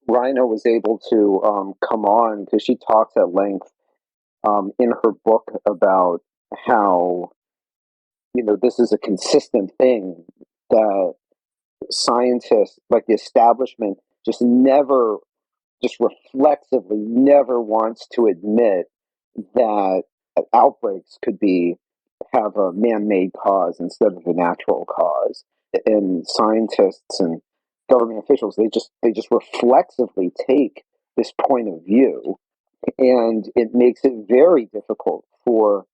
Rhino was able to come on, because she talks at length in her book about how this is a consistent thing that scientists, like the establishment, just reflexively never wants to admit that outbreaks could have a man-made cause instead of a natural cause. And scientists and government officials, they just reflexively take this point of view, and it makes it very difficult for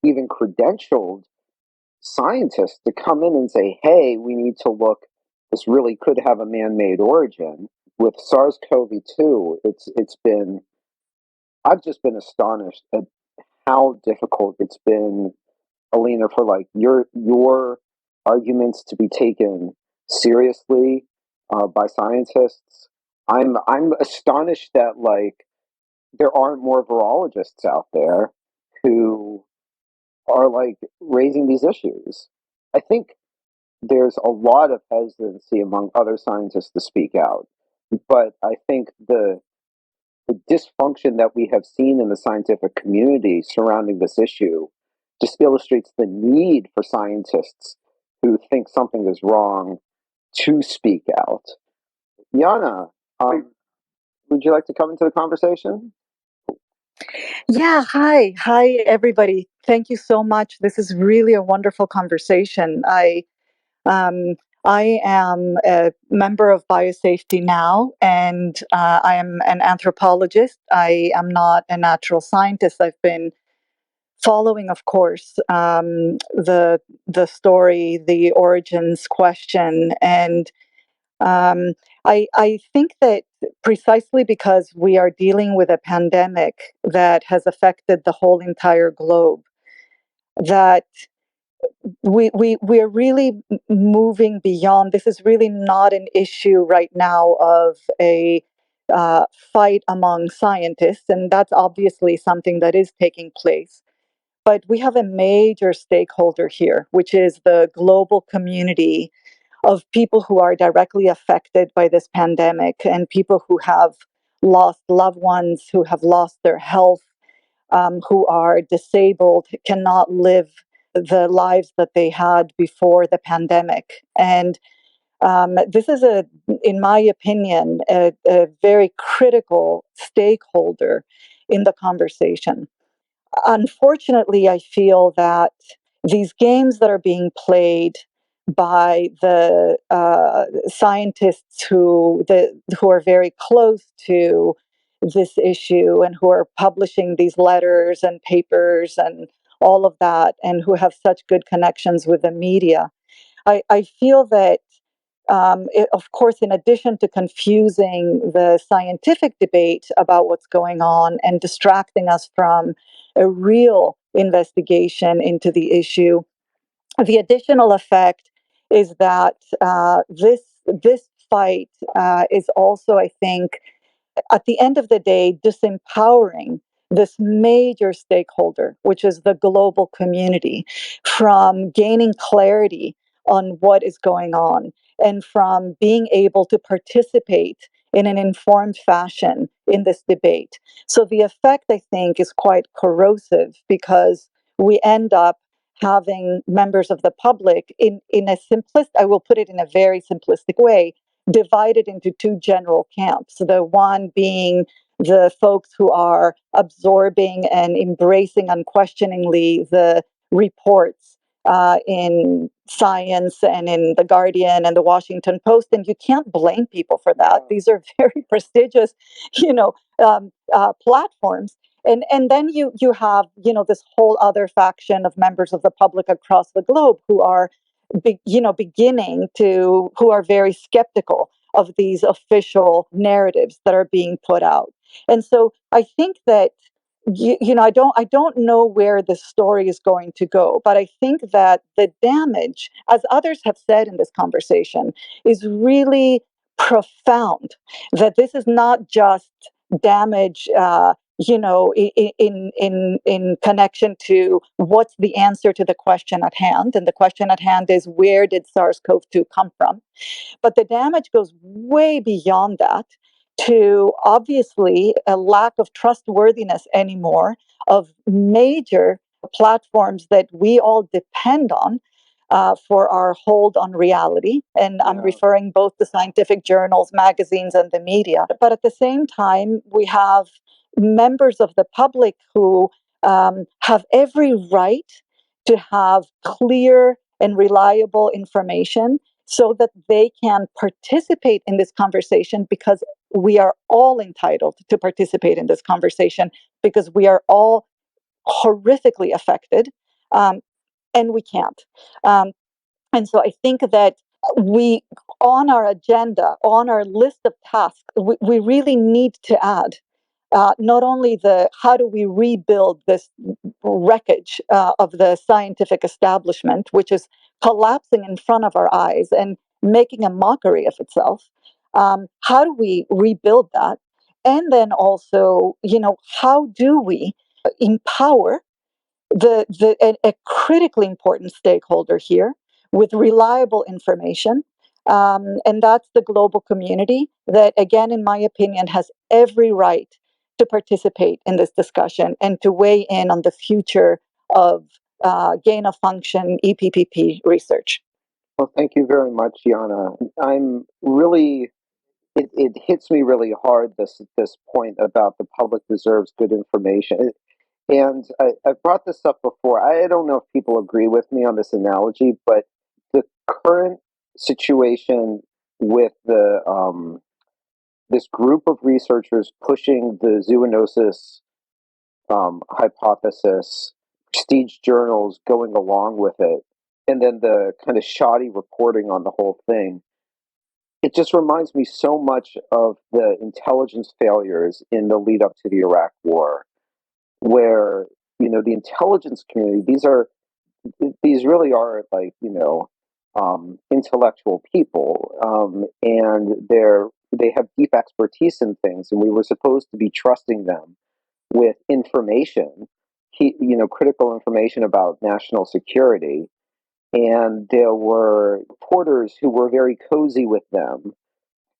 even credentialed scientists to come in and say, hey, we need to look this really could have a man-made origin. With SARS-CoV-2, it's been I've just been astonished at how difficult it's been, Alina, for like your arguments to be taken seriously by scientists. I'm astonished that like there aren't more virologists out there who are like raising these issues. I think there's a lot of hesitancy among other scientists to speak out, but I think the dysfunction that we have seen in the scientific community surrounding this issue just illustrates the need for scientists who think something is wrong to speak out. Yana, would you like to come into the conversation? Yeah, hi, everybody. Thank you so much. This is really a wonderful conversation. Um, I am a member of Biosafety Now, and I am an anthropologist. I am not a natural scientist. I've been following, of course, the story, the origins question, and I think that precisely because we are dealing with a pandemic that has affected the whole entire globe, that we're really moving beyond. This is really not an issue right now of a fight among scientists, and that's obviously something that is taking place. But we have a major stakeholder here, which is the global community of people who are directly affected by this pandemic and people who have lost loved ones, who have lost their health, who are disabled, cannot live the lives that they had before the pandemic. And this is, in my opinion, a very critical stakeholder in the conversation. Unfortunately, I feel that these games that are being played by the scientists who are very close to this issue and who are publishing these letters and papers and all of that, and who have such good connections with the media, I feel that, of course, in addition to confusing the scientific debate about what's going on and distracting us from a real investigation into the issue, the additional effect is that this fight is also, I think, at the end of the day, disempowering this major stakeholder, which is the global community, from gaining clarity on what is going on and from being able to participate in an informed fashion in this debate. So the effect, I think, is quite corrosive because we end up having members of the public in a simplest, I will put it in a very simplistic way, divided into two general camps. The one being the folks who are absorbing and embracing unquestioningly the reports in Science and in The Guardian and the Washington Post, and you can't blame people for that. These are very prestigious, platforms. And then you have this whole other faction of members of the public across the globe who are beginning to, who are very skeptical of these official narratives that are being put out. And so I think that I don't know where the story is going to go, but I think that the damage, as others have said in this conversation, is really profound. That this is not just damage, in connection to what's the answer to the question at hand, and the question at hand is, where did SARS-CoV-2 come from? But the damage goes way beyond that, to obviously a lack of trustworthiness anymore of major platforms that we all depend on for our hold on reality. And I'm referring both to scientific journals, magazines, and the media. But at the same time, we have members of the public who have every right to have clear and reliable information so that they can participate in this conversation, because we are all entitled to participate in this conversation, because we are all horrifically affected, and we can't. And so I think that we, on our agenda, on our list of tasks, we really need to add not only the how do we rebuild this wreckage of the scientific establishment, which is collapsing in front of our eyes and making a mockery of itself. How do we rebuild that? And then also, how do we empower a critically important stakeholder here with reliable information. And that's the global community that, again, in my opinion, has every right to participate in this discussion and to weigh in on the future of gain of function EPPP research. Well, thank you very much, Yana. I'm really, it hits me really hard, this point about the public deserves good information. And I've brought this up before. I don't know if people agree with me on this analogy, but the current situation with this group of researchers pushing the zoonosis hypothesis, prestige journals going along with it, and then the kind of shoddy reporting on the whole thing. It just reminds me so much of the intelligence failures in the lead up to the Iraq War, where the intelligence community, these really are like intellectual people, and they have deep expertise in things, and we were supposed to be trusting them with information, critical information about national security. And there were reporters who were very cozy with them.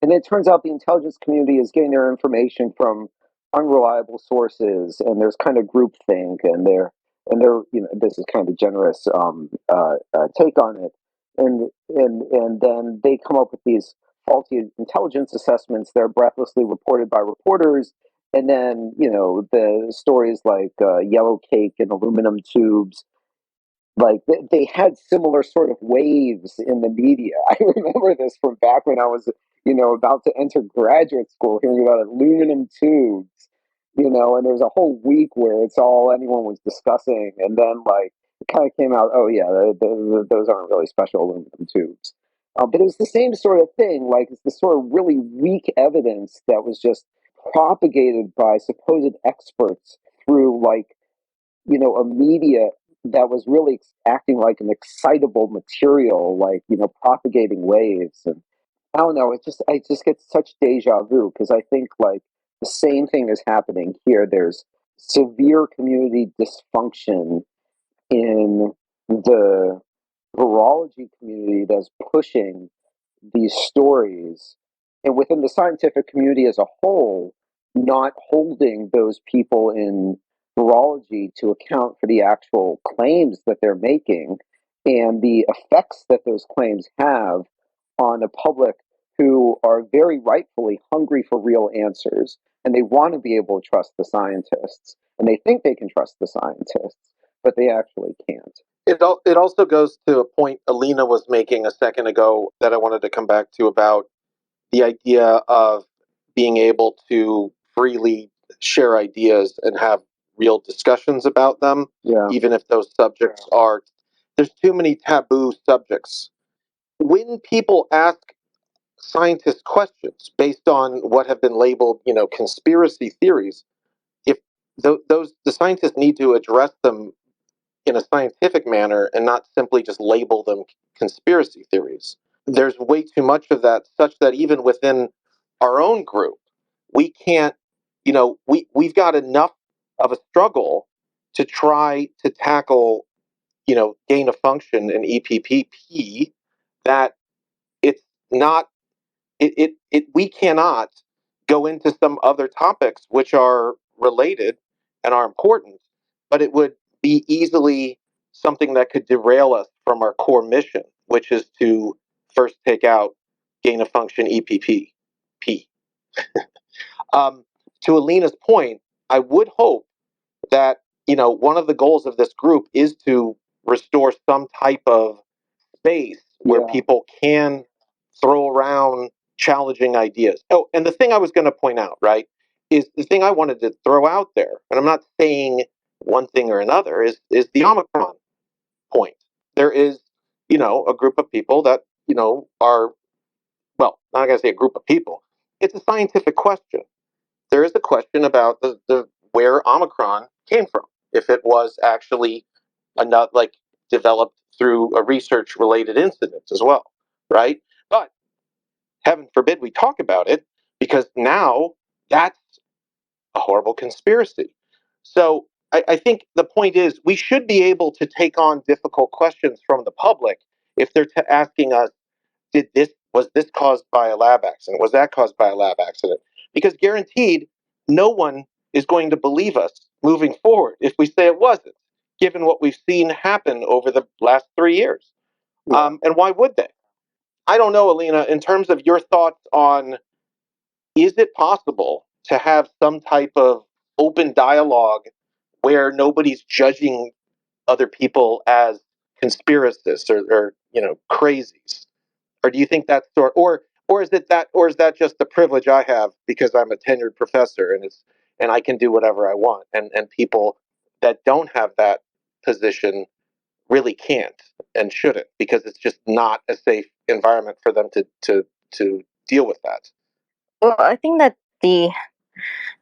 And it turns out the intelligence community is getting their information from unreliable sources, and there's kind of groupthink, and they're this is kind of a generous take on it, and then they come up with these faulty intelligence assessments that are breathlessly reported by reporters, and then the stories like yellow cake and aluminum tubes, like they had similar sort of waves in the media. I remember this from back when I was, about to enter graduate school, hearing about aluminum tubes, and there was a whole week where it's all anyone was discussing, and then like it kind of came out, oh yeah, those aren't really special aluminum tubes. But it was the same sort of thing, like it's this sort of really weak evidence that was just propagated by supposed experts through like a media that was really acting like an excitable material, like propagating waves. And I don't know, I just get such deja vu, because I think like the same thing is happening here. There's severe community dysfunction in the virology community that's pushing these stories, and within the scientific community as a whole, not holding those people in virology to account for the actual claims that they're making and the effects that those claims have on a public who are very rightfully hungry for real answers, and they want to be able to trust the scientists, and they think they can trust the scientists, but they actually can't. It also goes to a point Alina was making a second ago that I wanted to come back to, about the idea of being able to freely share ideas and have real discussions about them, Yeah. even if those subjects are, there's too many taboo subjects. When people ask scientists questions based on what have been labeled, conspiracy theories, if the scientists need to address them in a scientific manner and not simply just label them conspiracy theories. There's way too much of that, such that even within our own group, we can't, we've got enough of a struggle to try to tackle, gain of function and EPPP, that it's not, we cannot go into some other topics which are related and are important, but it would be easily something that could derail us from our core mission, which is to first take out gain of function EPP. To Alina's point, I would hope that one of the goals of this group is to restore some type of space where people can throw around challenging ideas. Oh, and the thing I was going to point out, right, is the thing I wanted to throw out there, and I'm not saying one thing or another, is the Omicron point. There is, a group of people that, are, well, I'm not going to say a group of people. It's a scientific question. There is a question about the where Omicron came from. If it was actually not like developed through a research related incident as well, right? But heaven forbid we talk about it, because now that's a horrible conspiracy. So I think the point is we should be able to take on difficult questions from the public if they're asking us, was this caused by a lab accident? Was that caused by a lab accident? Because guaranteed, no one is going to believe us moving forward if we say it wasn't, given what we've seen happen over the last 3 years. Yeah. And why would they? I don't know, Alina, in terms of your thoughts on, is it possible to have some type of open dialogue where nobody's judging other people as conspiracists or crazies? Or do you think that's or is that just the privilege I have because I'm a tenured professor and I can do whatever I want, and people that don't have that position really can't and shouldn't, because it's just not a safe environment for them to deal with that. Well, I think that the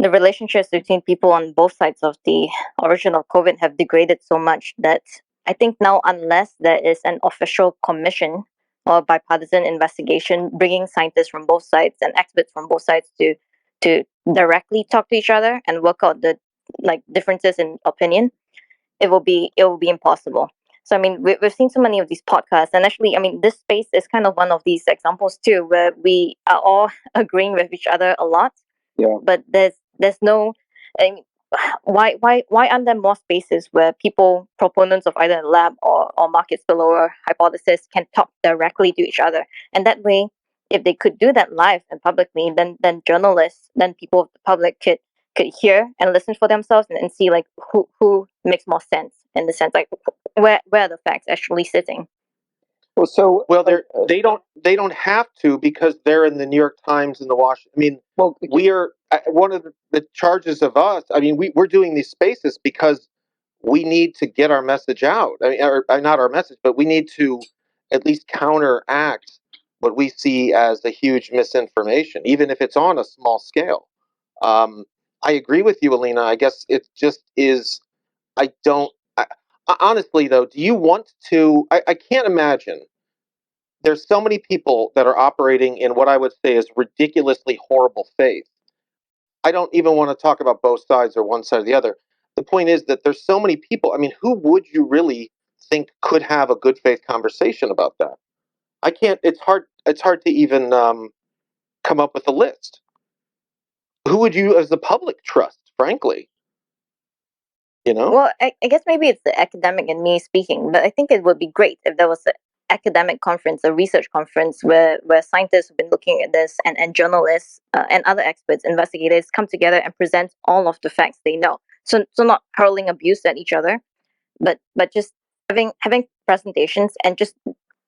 relationships between people on both sides of the origin of COVID have degraded so much that I think now, unless there is an official commission or bipartisan investigation bringing scientists from both sides and experts from both sides to directly talk to each other and work out the differences in opinion, it will be impossible. So I mean, we've seen so many of these podcasts, and actually, I mean, this space is kind of one of these examples too, where we are all agreeing with each other a lot. Yeah. But there's no, I mean, why aren't there more spaces where people, proponents of either lab or market spillover hypothesis, can talk directly to each other? And that way, if they could do that live and publicly, then journalists, then people of the public could hear and listen for themselves and see like who makes more sense, in the sense like where are the facts actually sitting. Well, so Well, they don't have to, because they're in the New York Times and the Washington. I mean, well, we are one of the charges of us. I mean, we're doing these spaces because we need to get our message out. I mean, not our message, but we need to at least counteract what we see as a huge misinformation, even if it's on a small scale. I agree with you, Alina. I guess it just is. I don't. Honestly, though, do you want to? I can't imagine. There's so many people that are operating in what I would say is ridiculously horrible faith. I don't even want to talk about both sides or one side or the other. The point is that there's so many people. I mean, who would you really think could have a good faith conversation about that? I can't. It's hard. It's hard to even come up with a list. Who would you, as the public, trust? Frankly, you know. Well, I guess maybe it's the academic in me speaking, but I think it would be great if there was an academic conference, a research conference where scientists have been looking at this, and journalists and other experts, investigators come together and present all of the facts they know. So not hurling abuse at each other, but just having presentations and just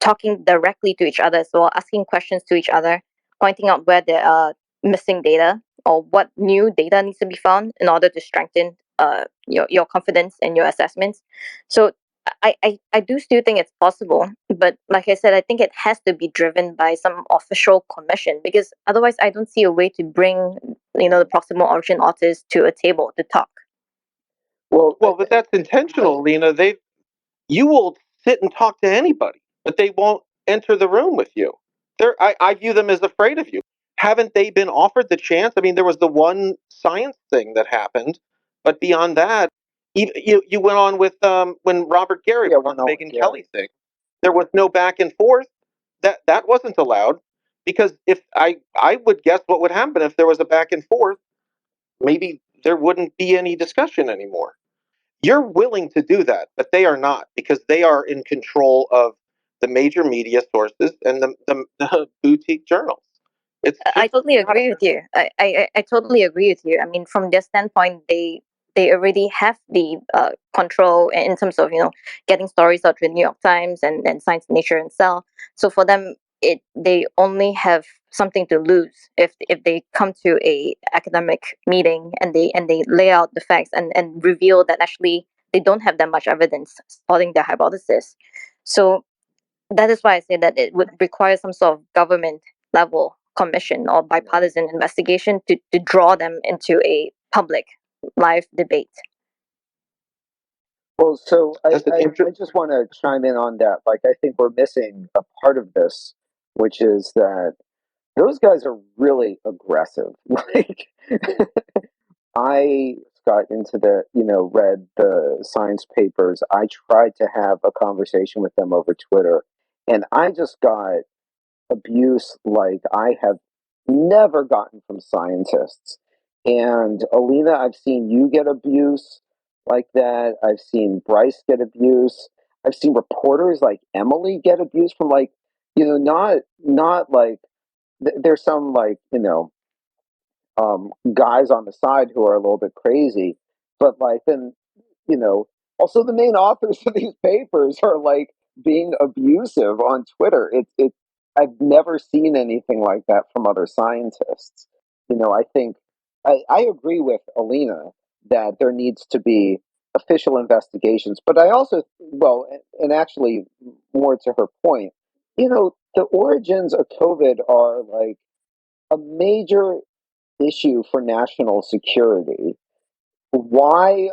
talking directly to each other as well, asking questions to each other, pointing out where there are missing data or what new data needs to be found in order to strengthen your confidence in your assessments. So I do still think it's possible, but like I said, I think it has to be driven by some official commission, because otherwise I don't see a way to bring the proximal origin authors to a table to talk. well, But that's intentional, Lena. You will sit and talk to anybody, but they won't enter the room with you. I view them as afraid of you. Haven't they been offered the chance? I mean, there was the one science thing that happened, but beyond that, you went on with when Robert Gary Yeah, on the well, no, Megan yeah. Kelly thing. There was no back and forth. That wasn't allowed, because if I would guess what would happen if there was a back and forth, maybe there wouldn't be any discussion anymore. You're willing to do that, but they are not, because they are in control of the major media sources and the boutique journals. It's I just totally not a, agree with you. I totally agree with you. I mean, from their standpoint, they already have the control in terms of getting stories out to the New York Times and Science, Nature, and Cell. So for them, they only have something to lose if they come to a academic meeting and they lay out the facts and reveal that actually they don't have that much evidence supporting their hypothesis. So that is why I say that it would require some sort of government level commission or bipartisan investigation to draw them into a public live debate. Well, so I That's an inter- just want to chime in on that. Like, I think we're missing a part of this, which is that those guys are really aggressive. Like, I got into the, read the science papers. I tried to have a conversation with them over Twitter, and I just got abuse like I have never gotten from scientists. And Alina, I've seen you get abuse like that. I've seen Bryce get abuse. I've seen reporters like Emily get abuse from like, not like there's some like, guys on the side who are a little bit crazy, but like then, you know, also the main authors of these papers are like being abusive on Twitter. I've never seen anything like that from other scientists. I think I agree with Alina that there needs to be official investigations, but I also, well, and actually more to her point, the origins of COVID are like a major issue for national security. Why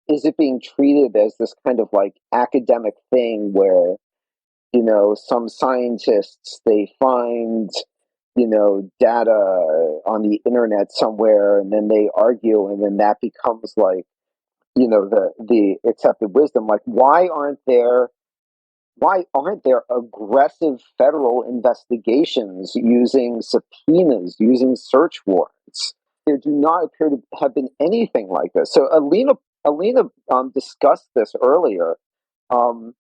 is it being treated as this kind of like academic thing where, some scientists they find, data on the internet somewhere and then they argue and then that becomes like, the accepted wisdom. Like why aren't there aggressive federal investigations using subpoenas, using search warrants? There do not appear to have been anything like this. So Alina discussed this earlier. Um,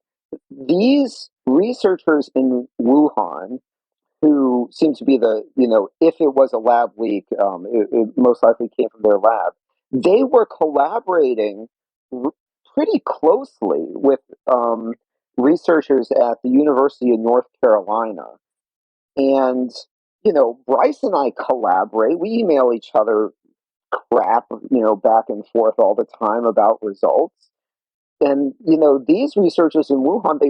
these researchers in Wuhan, who seem to be if it was a lab leak, it most likely came from their lab. They were collaborating r- pretty closely with researchers at the University of North Carolina. And, Bryce and I collaborate. We email each other crap, back and forth all the time about results. And these researchers in Wuhan,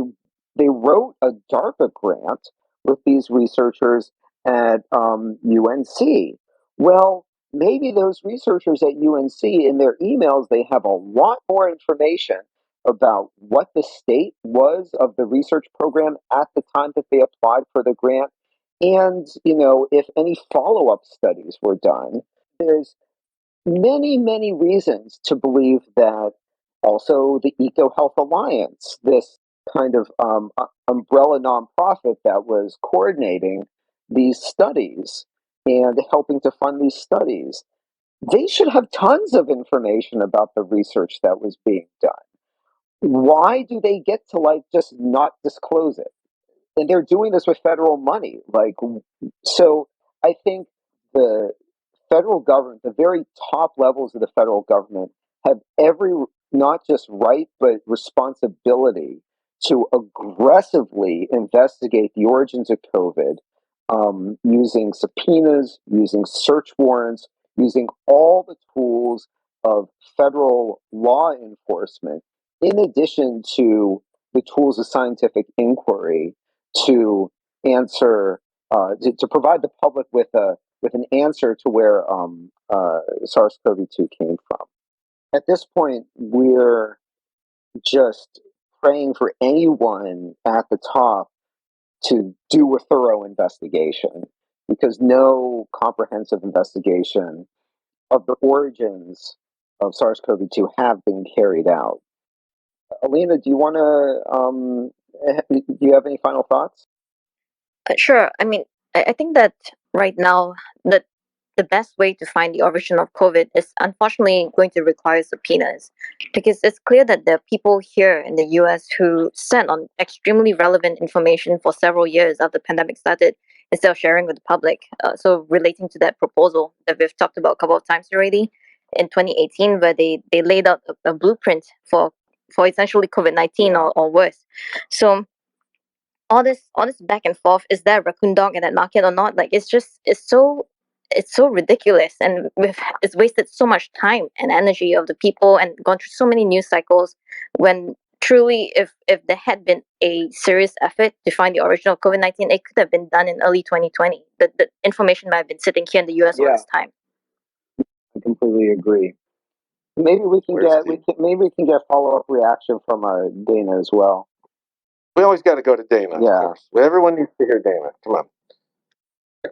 they wrote a DARPA grant with these researchers at UNC. Well, maybe those researchers at UNC in their emails they have a lot more information about what the state was of the research program at the time that they applied for the grant, and if any follow-up studies were done. There's many, many reasons to believe that also the EcoHealth Alliance, this kind of umbrella nonprofit that was coordinating these studies and helping to fund these studies, they should have tons of information about the research that was being done. Why do they get to like just not disclose it? And they're doing this with federal money. So I think the federal government, the very top levels of the federal government, have every not just right but responsibility to aggressively investigate the origins of COVID, using subpoenas, using search warrants, using all the tools of federal law enforcement, in addition to the tools of scientific inquiry to answer, to provide the public with an answer to where SARS-CoV-2 came from. At this point, we're just praying for anyone at the top to do a thorough investigation, because no comprehensive investigation of the origins of SARS-CoV-2 have been carried out. Alina, do you want to? Do you have any final thoughts? Sure. I mean, I think that right now that the best way to find the origin of COVID is unfortunately going to require subpoenas, because it's clear that there are people here in the US who sat on extremely relevant information for several years after the pandemic started instead of sharing with the public. So relating to that proposal that we've talked about a couple of times already in 2018, where they laid out a blueprint for essentially COVID-19 or worse. So all this back and forth, is there a raccoon dog in that market or not, like it's so ridiculous, and it's wasted so much time and energy of the people and gone through so many news cycles when truly, if there had been a serious effort to find the original COVID-19, it could have been done in early 2020. The information might have been sitting here in the US all this time. I completely agree. Maybe we can get follow-up reaction from Dana as well. We always got to go to Dana. Yeah. Of course. Everyone needs to hear Dana. Come on.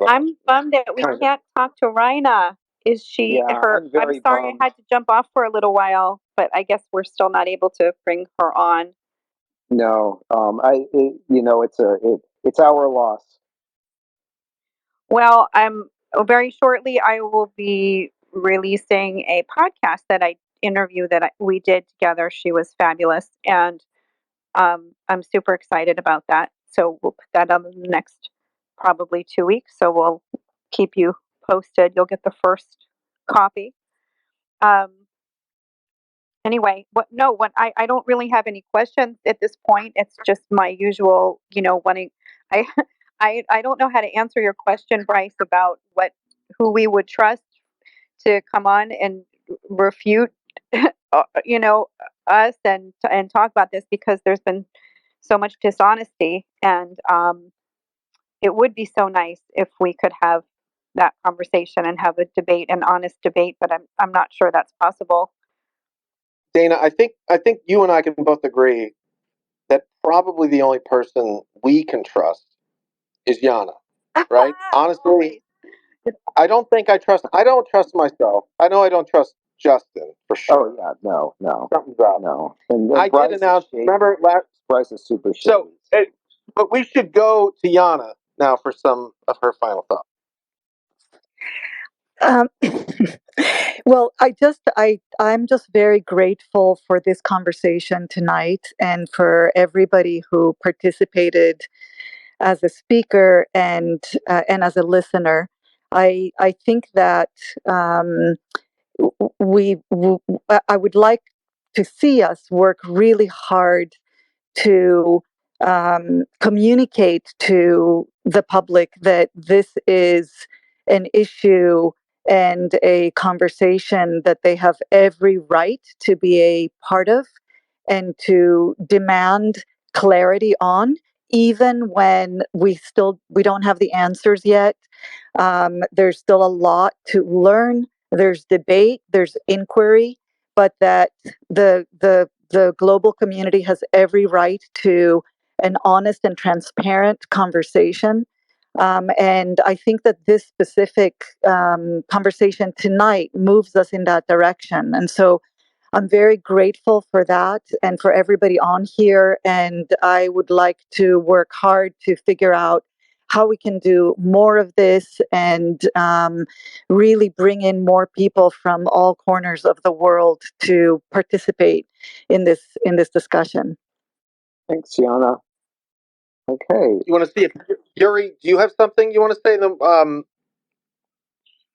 I'm bummed that we can't talk to Rhina. Is she her? I'm sorry, bummed. I had to jump off for a little while, but I guess we're still not able to bring her on. No, it's our loss. Well, very shortly I will be releasing a podcast that we did together. She was fabulous, and I'm super excited about that. So we'll put that on in the next probably 2 weeks. So we'll keep you posted. You'll get the first copy. Anyway, I don't really have any questions at this point. It's just my usual, wanting. I I don't know how to answer your question, Bryce, about who we would trust to come on and refute, us and talk about this, because there's been so much dishonesty, and it would be so nice if we could have that conversation and have a debate, an honest debate, but I'm not sure that's possible. Dana, I think you and I can both agree that probably the only person we can trust is Yana, right? Honestly, I don't trust myself. I know I don't trust Justin for sure. Oh yeah, no, something's up. No, and I did announce. Remember, Bryce is super shady. But we should go to Yana now for some of her final thoughts. Well, I'm just very grateful for this conversation tonight, and for everybody who participated as a speaker and as a listener. I think that I would like to see us work really hard to communicate to the public that this is an issue and a conversation that they have every right to be a part of and to demand clarity on, even when we don't have the answers yet. There's still a lot to learn. There's debate, there's inquiry, but that the global community has every right to an honest and transparent conversation. And I think that this specific conversation tonight moves us in that direction. And so I'm very grateful for that and for everybody on here. And I would like to work hard to figure out how we can do more of this and really bring in more people from all corners of the world to participate in this discussion. Thanks, Yana. Okay. You want to see if Yuri? Do you have something you want to say?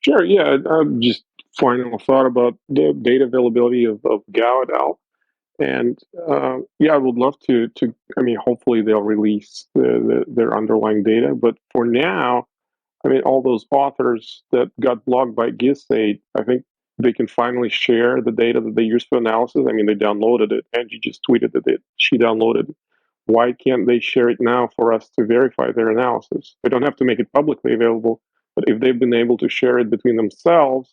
Sure. Yeah. Just final thought about the data availability of Gao et al. And yeah, I would love to. I mean, hopefully they'll release their underlying data. But for now, I mean, all those authors that got blocked by GISAID, I think they can finally share the data that they used for analysis. I mean, they downloaded it. Angie just tweeted that she downloaded. Why can't they share it now for us to verify their analysis? They don't have to make it publicly available, but if they've been able to share it between themselves,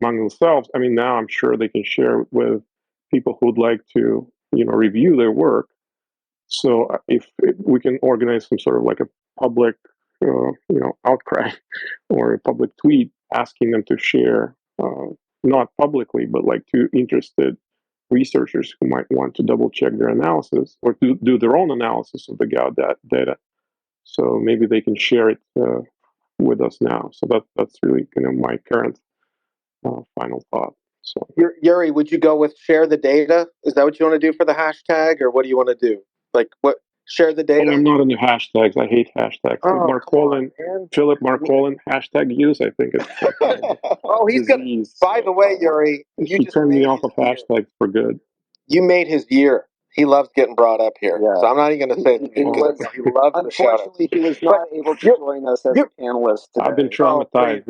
among themselves, I mean, now I'm sure they can share it with people who would like to, review their work. So if we can organize some sort of like a public, outcry or a public tweet asking them to share, not publicly, but like to interested researchers who might want to double check their analysis or to do their own analysis of the Gao data. So maybe they can share it with us now. So that's really my current final thought. So Yuri, would you go with share the data? Is that what you want to do for the hashtag, or what do you want to do? Like what? Share the data? I'm not into hashtags. I hate hashtags. Philip Marcolin hashtag use. I think it's oh, he's gonna. By the way, Yuri, you just turned me off of hashtags for good. You made his year. He loves getting brought up here, so I'm not even going to say he loves the shout out. Unfortunately, he was not able to join us as a panelist today. I've been traumatized.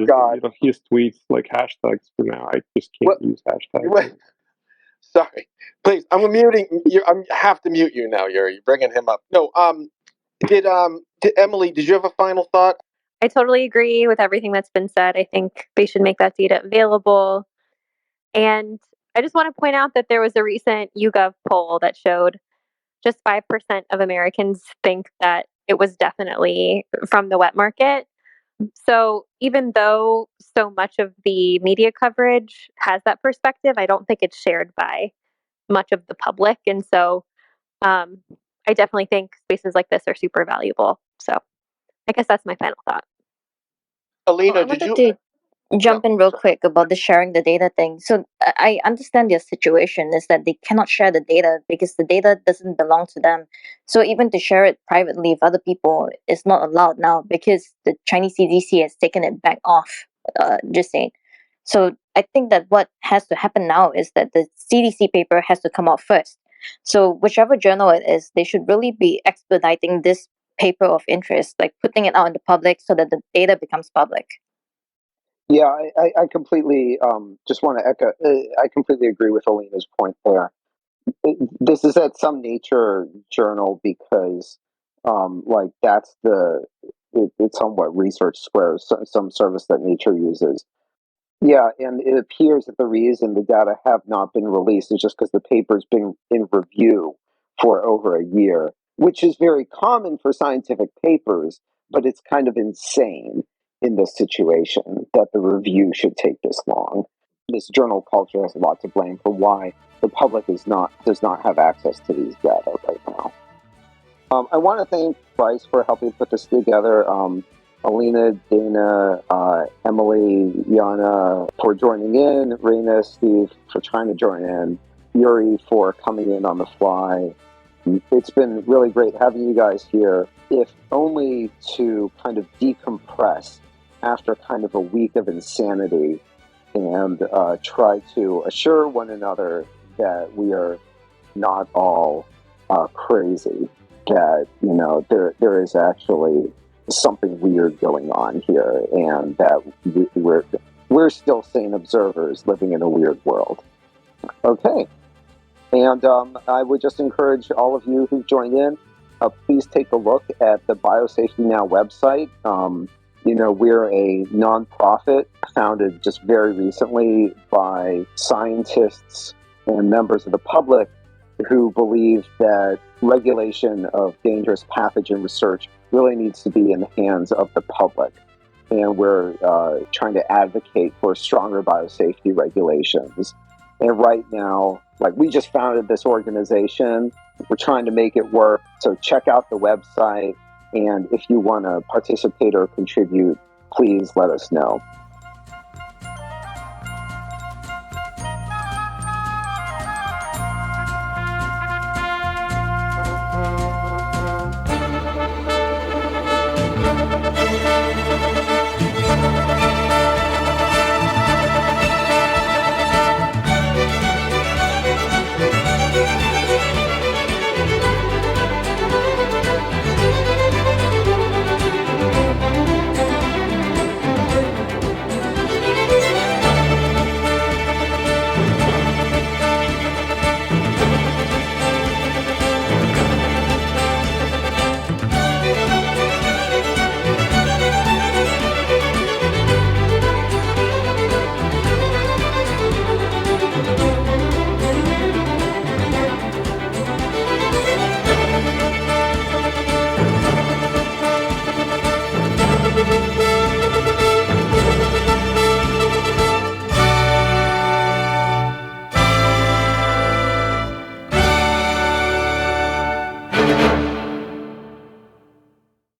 His tweets like hashtags for now. I just can't use hashtags. Sorry. Please, I'm muting you. I have to mute you now, Yuri. You're bringing him up. No, did Emily, did you have a final thought? I totally agree with everything that's been said. I think they should make that data available. And I just want to point out that there was a recent YouGov poll that showed just 5% of Americans think that it was definitely from the wet market. So even though so much of the media coverage has that perspective, I don't think it's shared by much of the public. And so I definitely think spaces like this are super valuable. So I guess that's my final thought. Alina, I did wanted you? to jump No, in real sorry. quick about the sharing the data thing. So I understand their situation is that they cannot share the data because the data doesn't belong to them. So even to share it privately with other people is not allowed now because the Chinese CDC has taken it back off. Just saying. So I think that what has to happen now is that the CDC paper has to come out first. So whichever journal it is, they should really be expediting this paper of interest, like putting it out in the public so that the data becomes public. Yeah, I completely just want to echo. I completely agree with Alina's point there. This is at some Nature journal because, like, that's it's on what Research Squares, some service that Nature uses. Yeah, and it appears that the reason the data have not been released is just because the paper's been in review for over a year, which is very common for scientific papers, but it's kind of insane in this situation that the review should take this long. This journal culture has a lot to blame for why the public does not have access to these data right now. I want to thank Bryce for helping put this together. Alina, Dana, Emily, Yana for joining in, Raina, Steve for trying to join in, Yuri for coming in on the fly. It's been really great having you guys here, if only to kind of decompress after kind of a week of insanity and try to assure one another that we are not all crazy, that there is actually something weird going on here, and that we're still sane observers living in a weird world. Okay, and I would just encourage all of you who joined in, please take a look at the Biosafety Now website. We're a nonprofit founded just very recently by scientists and members of the public who believe that regulation of dangerous pathogen research really needs to be in the hands of the public. And we're trying to advocate for stronger biosafety regulations. And right now, like, we just founded this organization. We're trying to make it work. So check out the website. And if you want to participate or contribute, please let us know.